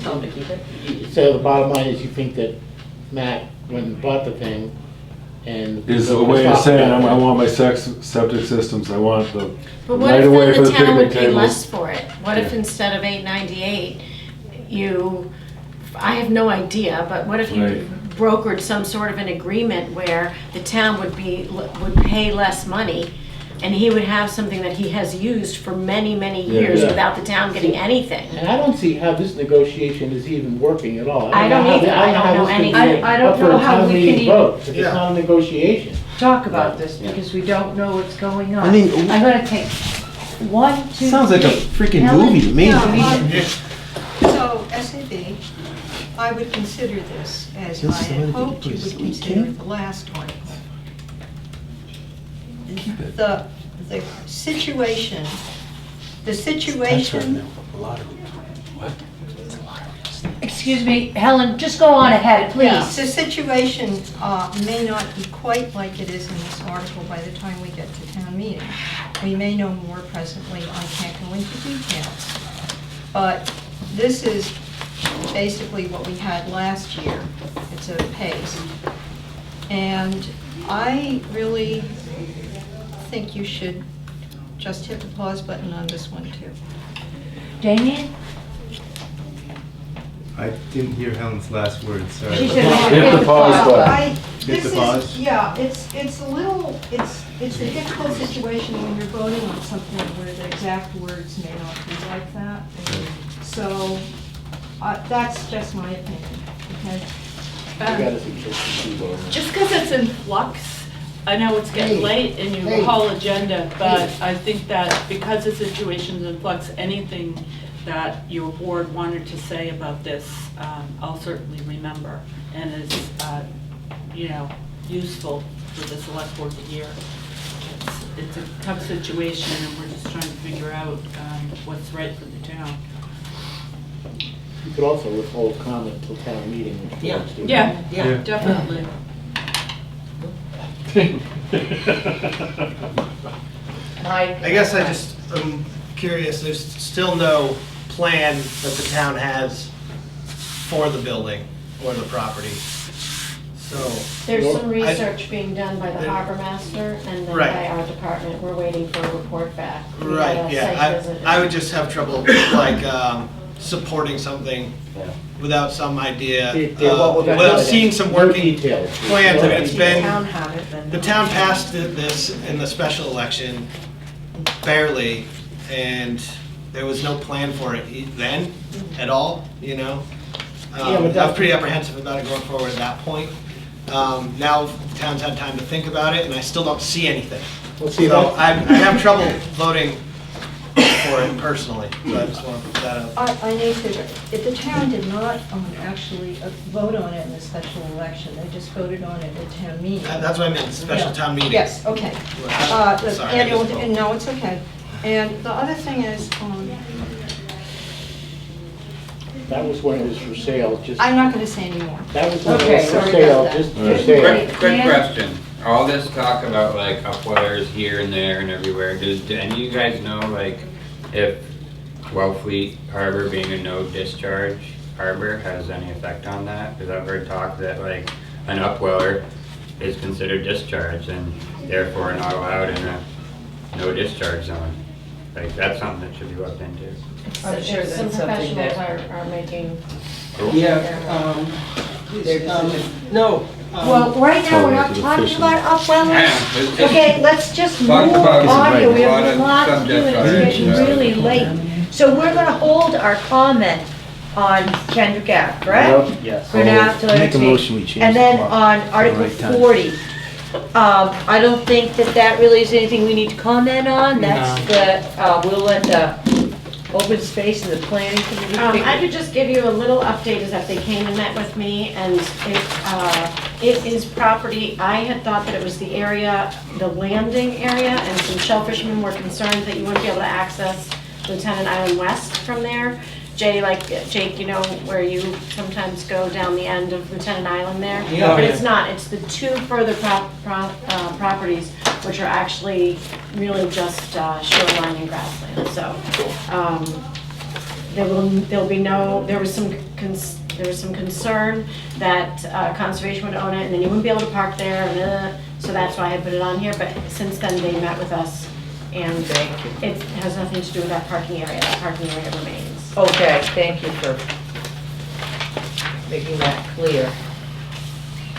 tell them to keep it. So the bottom line is you think that Matt, when he bought the thing, and... Is a way of saying, I want my septic systems, I want the But what right if away then for the the town would picnic pay less tables. for it? What if instead of $898, I have no idea, but what if you Right. brokered some sort of an agreement where the town would pay less money, and he would have something that he has used for many, many years Yeah. without the town getting anything? And I don't see how this negotiation is even working at all. I don't how either. the- I don't how know this can be anything. I don't up for know a how town we meeting can even- vote, if it's not a negotiation. Talk about this because we don't know what's going on. I mean, I'm gonna take 1, 2, Sounds like a 3. freaking Helen? movie to me. So, SAB I would consider this as Just I had wanted to hoped you put a would sweet consider cake. the last article. The situation, Excuse me, Helen, just go on ahead, please. The situation may not be quite like it is in this article by the time we get to town meeting. We may know more presently, I can't go into details. But this is basically what we had last year. It's a pace. And I really think you should just hit the pause button on this one too. Damien? I didn't hear Helen's last words, sorry. She said hit the pause button. Hit the pause? Yeah, it's a little, it's a difficult situation when you're voting on something where the exact words may not be like that. So, that's just my opinion, okay? Just because it's in flux, I know it's getting late in your whole agenda, but I think that because the situation's in flux, anything that your board wanted to say about this, I'll certainly remember and is, useful for the select board to hear. It's a tough situation and we're just trying to figure out what's right for the town. You could also withhold comment till town meeting. Yeah, definitely. I guess I'm curious, there's still no plan that the town has for the building or the property. So. There's some research being done by the harbor master and then Right. by our department. We're waiting for a report back. We had Right, a site visit. I would just have trouble supporting something without some idea. Without seeing some working plans. I mean, it's been, the town passed this in the special election barely, and there was no plan for it then at all, you know? I was pretty apprehensive about it going forward at that point. Now the town's had time to think about it, and I still don't see anything. So I have trouble voting for it personally, so I just want to put that out. I need to, if the town did not actually vote on it in the special election, they just voted on it at town meeting. That's what I meant, special town meeting. Yes, okay. The Sorry, I annual, misspoke. no, it's okay. And the other thing is, That was when it was for sale, just. I'm not gonna say anymore. That was when it Okay, was for sorry sale, about that. just for sale. Quick question. All this talk about like upwetters here and there and everywhere, do any of you guys know like if Wellfleet Harbor being a no discharge harbor has any effect on that? Because I've heard talk that like an upweller is considered discharged and therefore not allowed in a no discharge zone. Like that's something that should be looked into. I'm sure that's Some something professionals that. are making. No. Well, right now, we're not talking about upwellers. Okay, let's just move Talk about on here. We a have lot a of lot to do subjects and already, it's getting so- really late. So we're gonna hold our comment on Kendrick Ave, correct? Yes. For now, till Make a next motion, we meeting. change And the then clock on at the Article right time. 40. I don't think that really is anything we need to comment on. That's we'll let the open space and the planning committee. I could just give you a little update as if they came and met with me, and it is property, I had thought that it was the area, the landing area, and some shellfishermen were concerned that you wouldn't be able to access Lieutenant Island West from there. Jake, you know where you sometimes go down the end of Lieutenant Island there? Yeah. But it's not, it's the two further properties, which are actually really just shoreline and grassland, so. There'll be no, there was some concern that conservation would own it, and then you wouldn't be able to park there, and so that's why I put it on here, but since then, they met with us, and it has nothing to do with that parking area remains. Okay, thank you for making that clear.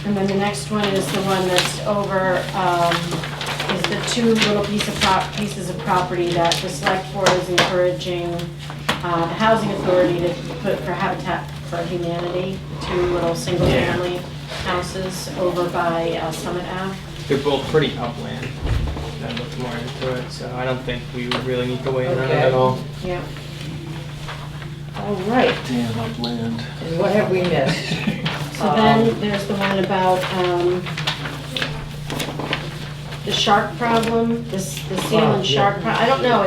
And then the next one is the one that's over, is the two little pieces of property that the select board is encouraging the housing authority to put for Habitat for Humanity, two little single-family houses over by Summit Ave. They're both pretty upland. I looked more into it, so I don't think we would really need to weigh in on it Okay. at all. Yeah. All right, Damn upland. and what have we missed? So then there's the one about the shark problem, the seal and shark, I don't know,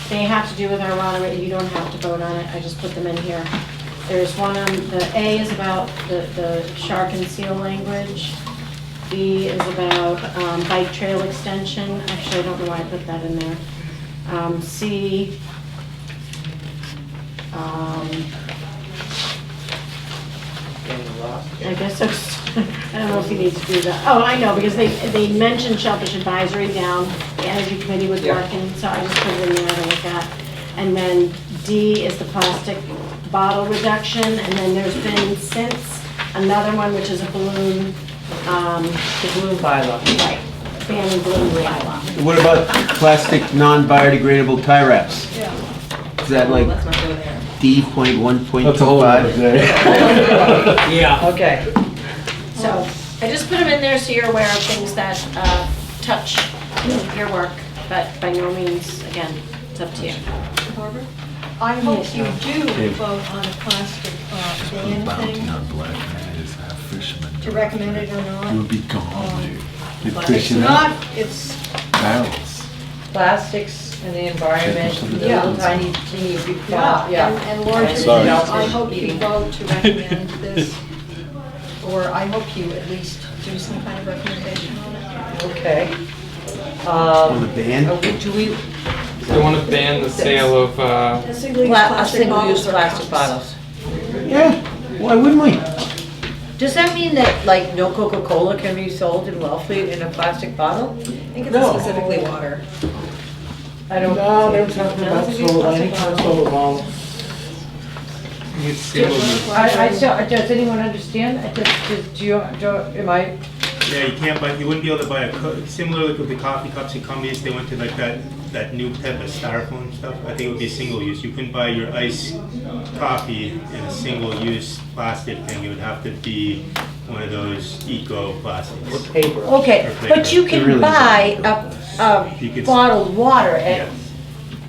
they have to do with our water, you don't have to vote on it, I just put them in here. There's one on, the A is about the shark and seal language. B is about bike trail extension, actually, I don't know why I put that in there. C, I guess that's, I don't know if you need to do that. Oh, I know, because they mentioned Shellfish Advisory down, the Energy Committee was working, so I just put it in there to look at. And then D is the plastic bottle reduction, and then there's been since another one, which is a balloon. The balloon bylaw. Right, banning balloon bylaw. What about plastic non-biodegradable tie wraps? Yeah. Is that like D.1.25? That's a whole other day. Yeah. Okay. So I just put them in there so you're aware of things that touch your work, but by no means, again, it's up to you. Barbara? I hope you do vote on the plastic ban thing, to recommend it or not. You would be gone. You'd But fish it's it not, out. it's, Barrels. Plastics and the environment, the Yeah. little tiny teeny big yeah, and Lauren, Sorry. I hope you vote to recommend this, or I hope you at least do some kind of recommendation on it. Okay. On the ban? Do we, They want to ban the sale of, Single-use plastic single-use bottles or plastic cups. bottles? Yeah, why wouldn't we? Does that mean that, like, no Coca-Cola can be sold in Wellfleet in a plastic bottle? I think it's No. specifically water. I don't. No, they were talking about solar, any kind of solar bottle. it's single use. Does anyone understand? Do you, am I? Yeah, you can't buy, you wouldn't be able to buy similarly with the coffee cups and Cumbies, they went to like that new type of styrofoam stuff. I think it would be single use. You couldn't buy your iced coffee in a single use plastic thing. It would have to be one of those eco plastics. Paper. Okay, but you can really buy You a could- bottled water at, Yes,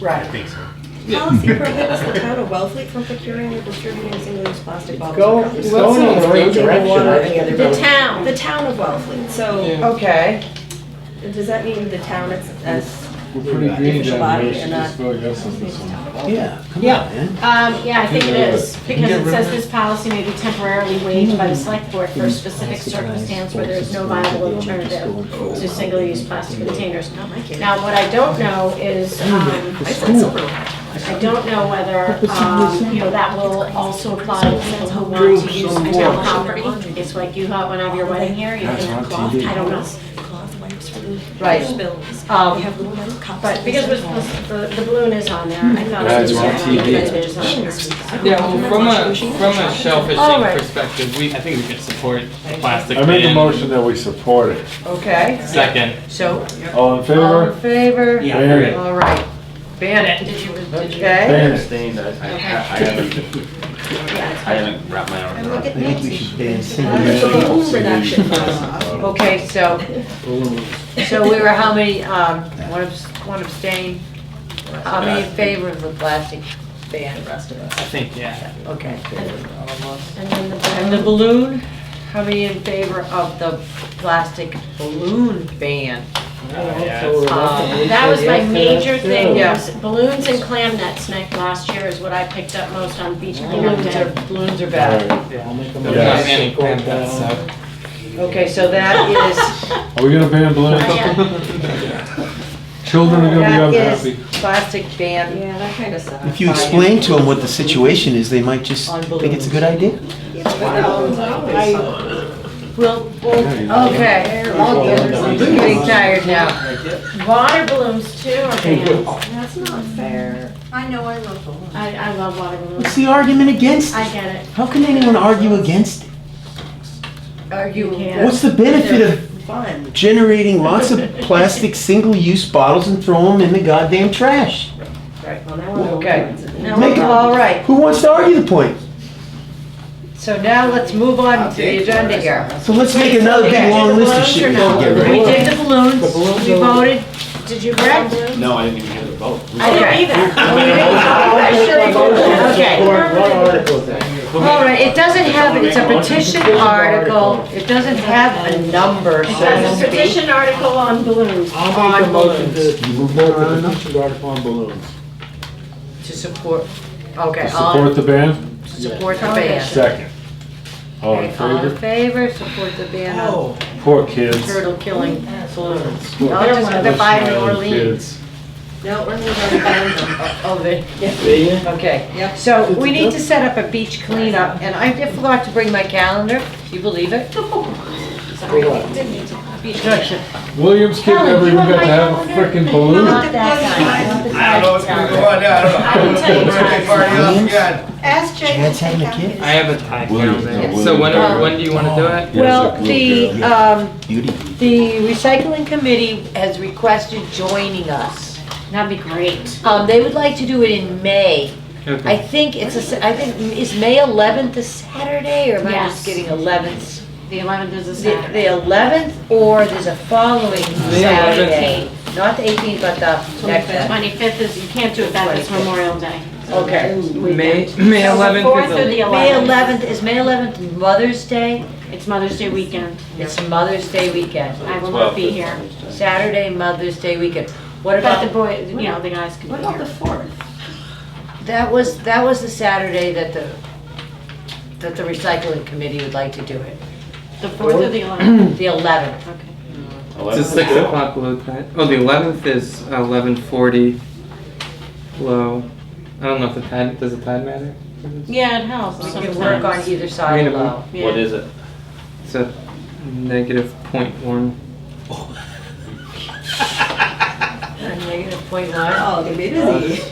I right. think so. Policy prohibits the town of Wellfleet from procuring or distributing single-use plastic bottles. Go, or cups. it's going in the right direction. Water, I any think other- everybody- The town of Wellfleet, so Okay. does that mean the town as We're pretty green official down body here. and Should not? just vote yes on this one. Yeah, come Yeah. on, man. Yeah, I think it is, because it says this policy may be temporarily waived by the select board for a specific circumstance where there is no viable alternative to single-use plastic containers. Now, what I don't know is, I don't know whether, that will also apply to people who want to use town property. It's like you have one of your wedding here, you That's can, on TV. I don't know. Cloth wipes for the Right. spills. Um, We have little metal cups. But because the balloon is on there, I thought. Yeah, it's it was on good TV. that it is on there. Yeah, well, from a shellfishing All right. perspective, I think we can support the plastic I make a ban. motion that we support it. Okay. Second. So, All in all favor? in favor? Ban it. All right. Ban it. Did you? Okay. Ban it. I haven't wrapped my arms And around look it. at I think we Nancy. should ban Balloon single-use. reduction. Okay, so we were how many, one abstain? How many in favor of the plastic ban? I think, yeah. Okay. And then And the balloon, how many in favor of the plastic balloon ban? that was my major thing, Yeah. was balloons and clam nets last year is what I picked up most on beach cleanup day. Balloons are bad. Not many planned that, so. Okay, so that is, Are we gonna ban balloons? Children are gonna be that unhappy. is plastic ban. Yeah, that kind of sucks. If you explain to them what the situation is, they might just think it's a good idea. Okay, I'm getting tired now. Water balloons too are banned. That's not fair. I know, I love balloons. I love water balloons. What's the argument against I it? get it. How can anyone argue against it? Argue. What's the benefit of Fun. generating lots of plastic single-use bottles and throw them in the goddamn trash? Right, okay. Make it- All right, Who wants to argue the point? so now let's move on to the agenda here. So let's make another big long list of shit we can get rid We of. did the balloons, we voted. Did you vote on balloons? No, I didn't even hear the vote. I didn't either. Okay. What article is that? All right, it doesn't have, it's a petition article, it doesn't have a number, so to There's a speak. petition article on balloons. I'll make a motion to support the petition article on balloons. To support, okay, To support the ban? to support the ban. Second. All in Okay, all in favor? favor, support the ban on Poor kids. turtle killing balloons. Poor No, they're one of the five in smiling Orleans. kids. No, Orleans already banned them. Oh, they, Yeah. okay. So we need to set up a beach cleanup, and I forgot to bring my calendar, do you believe it? Beach cleanup. Williams kid Helen, never you even want got my to have a calendar? frickin' balloon. Not that kind. I want the I don't know what's gonna go on now, I don't know. Birthday party off again. Ask Jake to take out his. I have a tie Williams, calendar. no, So Williams. when do you want to do it? Well, Yeah, the recycling committee has requested joining us. That'd be great. They would like to do it in May. I Okay. think is May 11th a Saturday, or am I Yes. just getting 11th? The 11th is a The Saturday. 11th, or there's a following Saturday? 11th. Not the 18th, but the next one. 25th is, you can't do it that, it's Memorial Day. Okay. May So the 11th 4th or is the a, May 11th? 11th, is May 11th Mother's Day? It's Mother's Day weekend. It's Mother's Day weekend. I will not be here. Saturday, Mother's Day weekend. What But the about, boy, you know, the guys can be what about here. the 4th? That was the Saturday that the recycling committee would like to do it. The 4th or the 11th? The 11th. Okay. it's a 6 o'clock low tide. Oh, the 11th is 11:40 low. I don't know if the tide, does the tide matter? Yeah, it helps We can work on sometimes. either side of Minimum. low. Yeah. What is it? It's a -0.1. -0.1. Oh, they made it easy.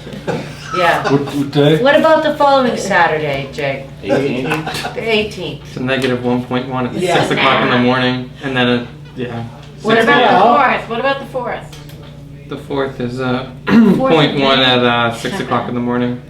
Yeah. What day? What about the following Saturday, Jake? 18? The 18th. It's a -1.1 at Yeah. 6 o'clock in the morning, and then yeah. What 6 about p.m. the 4th? What about the 4th? The 4th is .1 at 6 o'clock in the morning.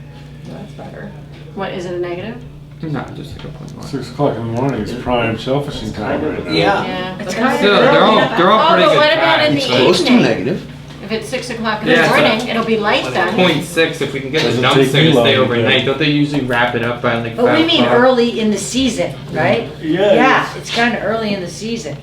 That's better. What, is it a negative? No, just like a .1. 6 o'clock in the morning is prime shellfishing time right now. Yeah. It's but kind that's- of Still, they're all pretty Oh, but good what about in the times. evening? Close to negative. If it's 6 o'clock in the Yeah, so- morning, it'll be light then. 0.6 if we can get the Doesn't take dumpster me to long stay to overnight. get. Don't they usually wrap it up by like 5 But we mean o'clock? early in the season, right? Yeah. Yeah, it's kind of early in the season.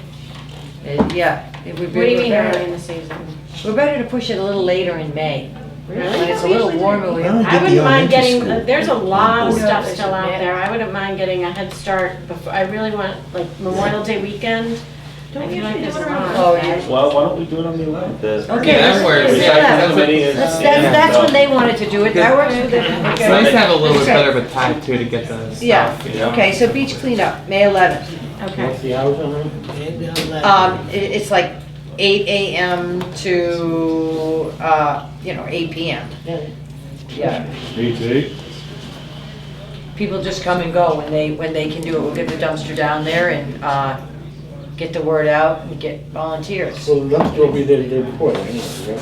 Yeah. It would be- What do you mean we're better- early in the season? We're better to push it a little later in May. Really? When it's a little warmer. We Well, I Get the wouldn't mind elementary getting, school. there's a lot of Yeah, stuff there's still a out bit. there. I wouldn't mind getting a head start before, I really want, like Memorial Day weekend. I feel like there's a lot. Oh, yeah. Well, why don't we do it on the 11th? Okay, Yeah, that let's works. do Yeah, that. that's what- That's when they wanted to do it. That works for them. It's Okay. nice to have a little bit Okay. better of a time too to get the stuff. Yeah, you know? okay, so beach cleanup, May 11th. Okay. What's the hours on that? It's like 8 AM to, 8 PM. Yeah, 8 to 8? people just come and go when they can do it. We'll get the dumpster down there and, get the word out and get volunteers. So the dumpster will be there the day before, then, anyway,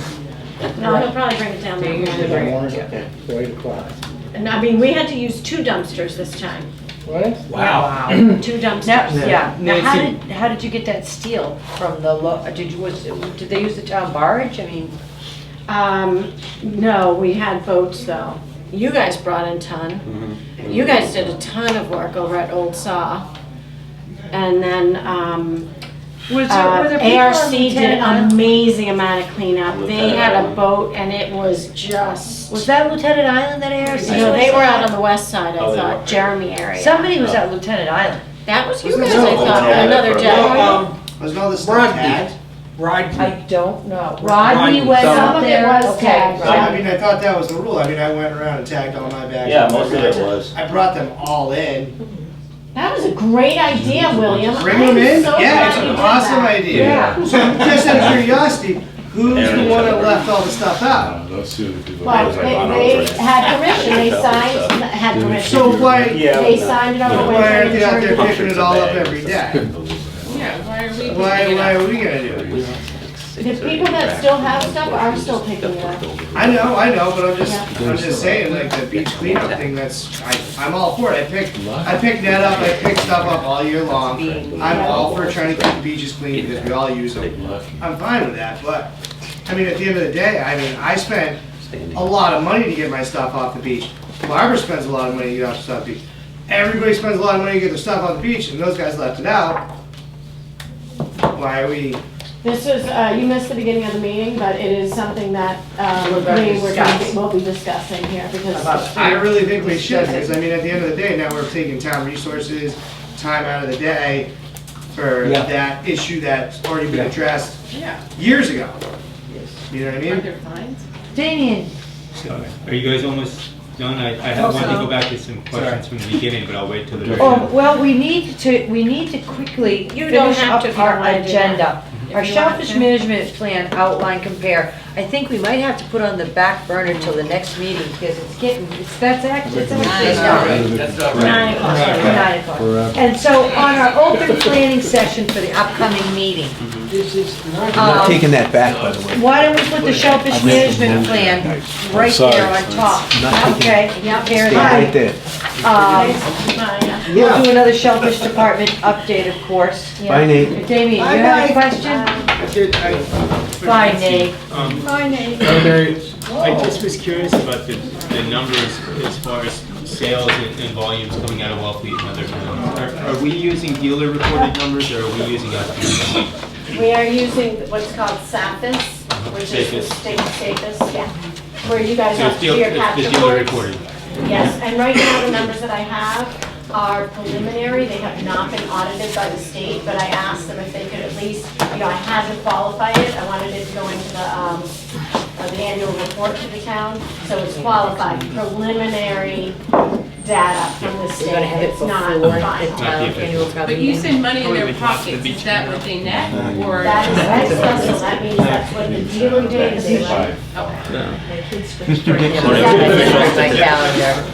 right? No, he'll probably bring it down They there. usually In the bring it, morning? yeah. Okay, so 8 o'clock. And I mean, we had to use 2 dumpsters this time. What? Wow. 2 dumpsters. Now, yeah, now Nancy- how did you get that steel from the, did they use the town barge? I mean, No, we had boats though. You guys brought in a ton. You guys did a ton of work over at Old Saw. And then, were there people on ARC did Lieutenant an Island? amazing amount of cleanup. They Lieutenant had a Island. boat and it was just. Was that Lieutenant Island that ARC? No, they were out on the west side, I Oh, they thought, were. Jeremy area. Somebody was at Lieutenant Island. That was you Wasn't guys, it I so? thought, Yeah, another for a day. while. Wasn't all this stuff tagged? I don't know. Rodney went Some up of it there, was okay. tagged. right. I mean, I thought that was the rule. I mean, I went around and tagged all my bags. Yeah, most of it was. I brought them all in. That was a great idea, William. Bring them in? I'm so Yeah, it's glad you an did awesome that. idea. Yeah. So just out of curiosity, who's the one that left all the stuff out? Those two are the people. Well, that was like, they had permission, they signed, had permission. So why, Yeah. They signed it on the way. why aren't they out there picking it all up every day? Yeah, why are we? Why are we gonna do it? The people that still have stuff are still picking it up. I know, but I'm just saying, like, the beach cleanup thing, I'm all for it. I pick net up, I pick stuff up all year long. I'm all for trying to keep the beaches clean because we all use them. I'm fine with that, but, I mean, at the end of the day, I mean, I spent standing. a lot of money to get my stuff off the beach. Barbara spends a lot of money to get off the beach. Everybody spends a lot of money to get their stuff off the beach, and those guys left it out. Why are we? This is, you missed the beginning of the meeting, but it is something that We're gonna discuss. we'll be discussing here because. I really think we should, because I mean, at the end of the day, now we're taking town resources, time out of the day for Yeah. that issue that's already been addressed Yeah. years ago. You know what I Are mean? there fines? Damien, Are you guys almost done? I wanted to go back to some questions from the beginning, but I'll wait till the very oh, end. well, we need to quickly You don't finish have up to if you don't our wanna do agenda. that. Our If you want shellfish to. management plan, outline, compare. I think we might have to put on the back burner till the next meeting, because that's actually. That's not right. 9 o'clock. Forever. 9 o'clock. And so on our open planning session for the upcoming meeting, I'm not taking that back, by the way. why don't we put the shellfish management plan right there on top? Not taking Okay, yeah, there it Right is. there. We'll do another shellfish department update, of course. Bye, Nate. Damien, you have a question? Fine, Nate. Fine, Nate. I just was curious about the numbers as far as sales and volumes coming out of Wellfleet and other towns. Are we using dealer reported numbers or are we using estimates? We are using what's called SAFIS, which is the SAFIS. state SAFIS, yeah, where you guys So have it's to do your the capture dealer reports. reported. Yes, and right now, the numbers that I have are preliminary, they have not been audited by the state, but I asked them if they could at least, you know, I had to qualify it, I wanted it to go into the annual report to the town, so it's qualified, preliminary data from the state, We're gonna have it it's not before the final. town annual town But you meeting. said money in their pockets, is that what they net, or? That is ex special, that means that's what the dealer data is, right? Mr. Dixon. My calendar.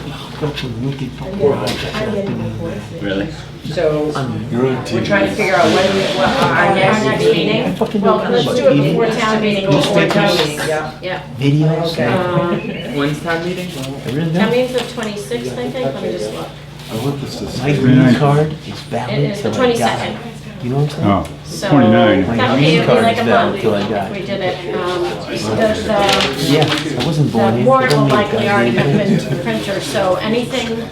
Really? So, You're on we're trying to figure out what our next meeting. Well, let's do it before town meeting. Before town meeting, yeah. Yeah. Videos. Okay. When's town meeting? I really Town don't. meeting's the 26th, I think, let me just look. I want this to My say. green card is valid It is the till I die. 22nd. You know what I'm saying? So, 29. My that would green be card like is a valid month till I if die. we did it. Yeah, I wasn't born The here. warrant will Don't need likely a already goddamn have been to printer. the printer, so anything,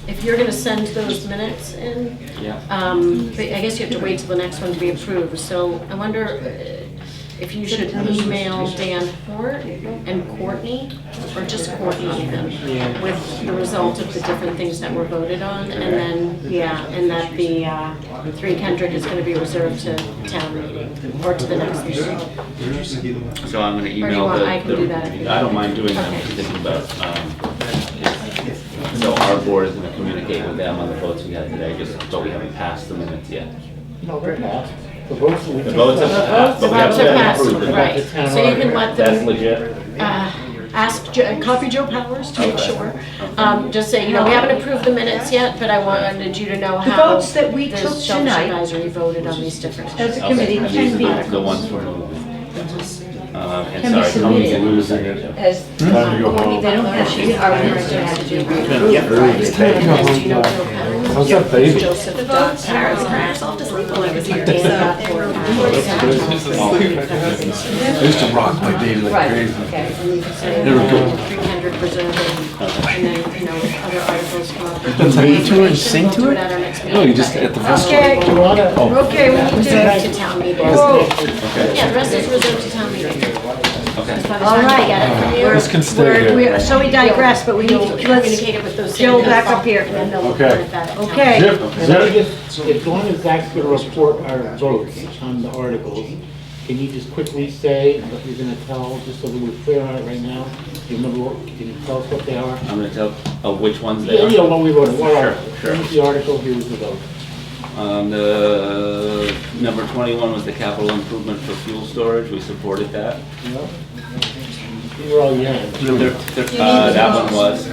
if you're gonna send those minutes in, Yeah. but I guess you have to wait till the next one to be approved, so I wonder if you should email Dan Hort and Courtney, or just Courtney even, with the result of the different things that were voted on, and then, and that the 3 Kendrick is gonna be reserved to town meeting, or to the next meeting. So I'm gonna Or do you email want- the. I can do that if you I don't want. mind doing that, Okay. I'm thinking about, so our board is gonna communicate with them on the votes we had today, but we haven't passed the minutes yet. No, they're passed. The votes we The votes have passed, but we votes haven't have passed, approved them. right. So you can let them- That's legit? Copy Joe Powers to make sure. Just say, we haven't approved the minutes yet, but I wanted you to know The how votes that we the took Shellfish tonight Advisory voted on these different. as a Okay, committee and can these be, are the ones for moving. And Can be sorry, Tony's submitted. in the second. as, Time to go home. they don't have, she's already have to be reapproved. Yeah, early. It's kind of nice, do you know Joe Powers? How's that baby? Joseph Dot Powers. I was off to sleep while I was here. I used to rock my baby like Right, crazy. okay. Never go. 300 preserving, and then, other articles come up. That's how you do it, sing to We'll do it? at our next No, meeting. you just at the Okay, okay, we need To to, town meeting. whoa, Yeah, the rest is reserved to town meeting. Okay. By the all time I right. get it from you. This can stay here. So we digress, but we need You'll to, let's, communicate it with those same Joe, people, back up here. and then they'll Okay. report it back at town. Okay. Zip, And let me zip. just, as long as Zach's gonna report our votes on the articles, can you just quickly say what you're gonna tell, just so that we're clear on it right now? Do you remember what, can you tell us what they are? I'm gonna tell, which ones they Yeah, are. yeah, what we voted, what Sure, article? sure. Here's the article, here's the vote. The number 21 was the capital improvement for fuel storage, we supported that. These are all unanimous. That one was,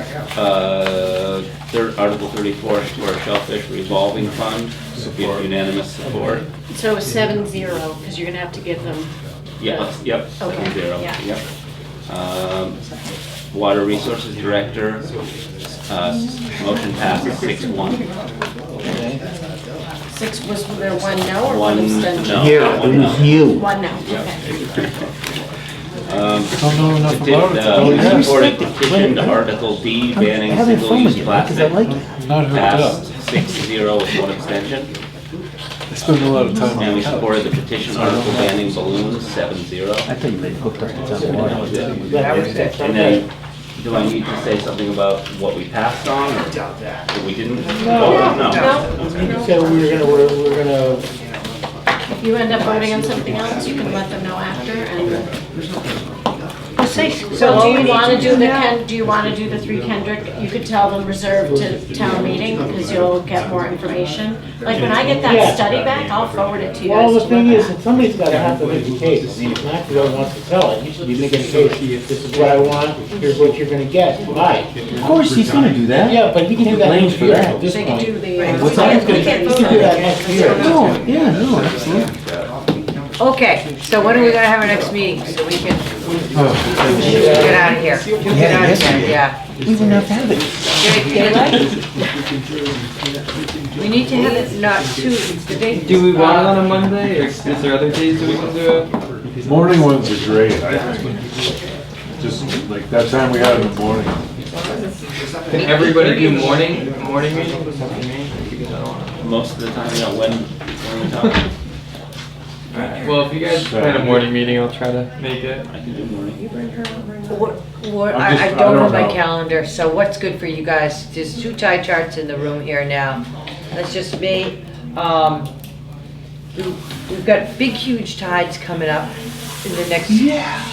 Article 34, for Shellfish revolving fund, unanimous support. So 7-0, because you're gonna have to give them. Yep, Okay, 7-0, yeah. yep. Water Resources Director, motion passes 6-1. 6, was there one no or one One abstention? no. Here, it was you. One no, Yep. okay. Don't know enough about it. Oh, yeah. Supported petition to Article D banning single-use plastic. Not hooked up. Passed 6-0 with one abstention. I spend a lot of time on And we the couch. supported the petition article banning balloons, 7-0. I thought you meant hooked up to town water. And then, do I need to say something about what we passed on, or we didn't vote on? No. So we're gonna, If you end up voting on something else, you can let them know after and. So So what do we you need want to to do do the, now- do you want to do the 3 Kendrick? You could tell them reserved to town meeting, because you'll get more information. Like, when I get that study back, I'll forward it to you well, guys the to thing look is, at. that somebody's gotta have to make a case. I mean, if not, you don't have to tell it. You make a case, this is what I want, here's what you're gonna get, right? Of course, he's gonna do that. Yeah, but he can do that Blamed next for year that. at this They can point. do the. What's that? We can't vote You on can do that it. next year. No, yeah, no, absolutely. Okay, so when are we gonna have our next meeting, so we can get out of here? Get out of here, yeah. We wouldn't have to have it. We need to have it, not two, the big. Do we want it on a Monday, or is there other days that we can do it? Morning ones are great, I think. Just like that time we had in the morning. Can everybody do morning meetings? Most of the time, when we talk. Alright, well, if you guys plan a morning meeting, I'll try to make it. I can do morning. What, I don't have my calendar, so what's good for you guys? There's 2 tie charts in the room here now. That's just me. We've got big, huge tides coming up in the next.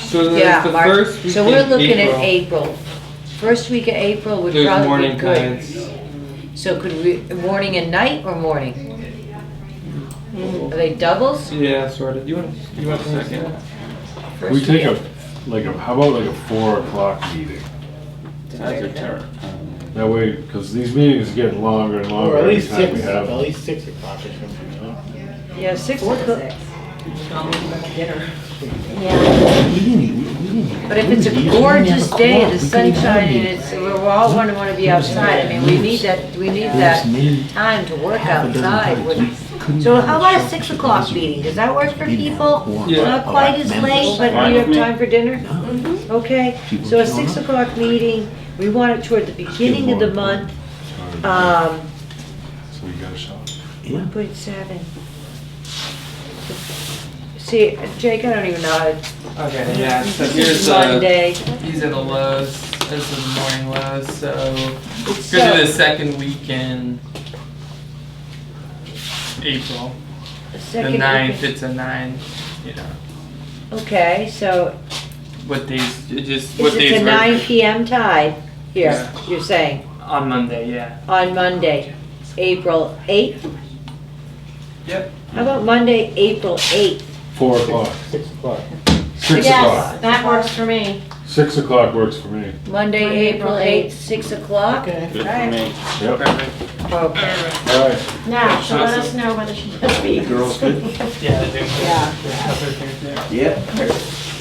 So Yeah, the March. first week So we're in looking at April. April. First week of April would There's probably be morning good. tides. So could we, morning and night or morning? Are they doubles? Yeah, sort of. You want a second? We take how about like a 4 o'clock meeting? Tides are terrible. That way, because these meetings are getting longer and longer Or at every least time we 6, have at them. least 6 o'clock or something, you know? Yeah, 6 o'clock. But if it's a gorgeous day, the sunshine, and it's, we're all gonna wanna be outside, I mean, we need that time to work outside. So how about a 6 o'clock meeting, does that work for people? Yeah. Not quite as late, but do you have time for dinner? Okay, so a 6 o'clock meeting, we want it toward the beginning of the month, So you got a shot. 1.7. See, Jake, I don't even know how to. Okay, yeah, so This here's is Monday. these are the lows, this is the morning lows, so It's go to so- the second week in April. The second week 9th, in- it's a 9, you know, Okay, so what days, what it's days a work? 9 PM tide here, you're saying, On Monday, yeah. on Monday, April 8th? Yep. How about Monday, April 8th? 4 o'clock. 6 o'clock. 6 Yes, o'clock. that works for me. 6 o'clock works for me. Monday, April 8th, 6 o'clock? Good for me. Yep. Perfect. Okay. All right. Now, she'll let us know whether she does meetings. Girls good? Yeah, they're doing Yeah. Yeah.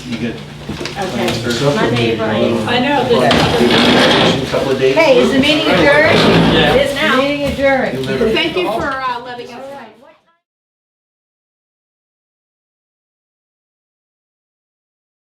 You good? Okay, Monday, April 8th. I know that. Couple of days. Hey, is the meeting adjourned? Yeah. It is now. Meeting adjourned. Thank you for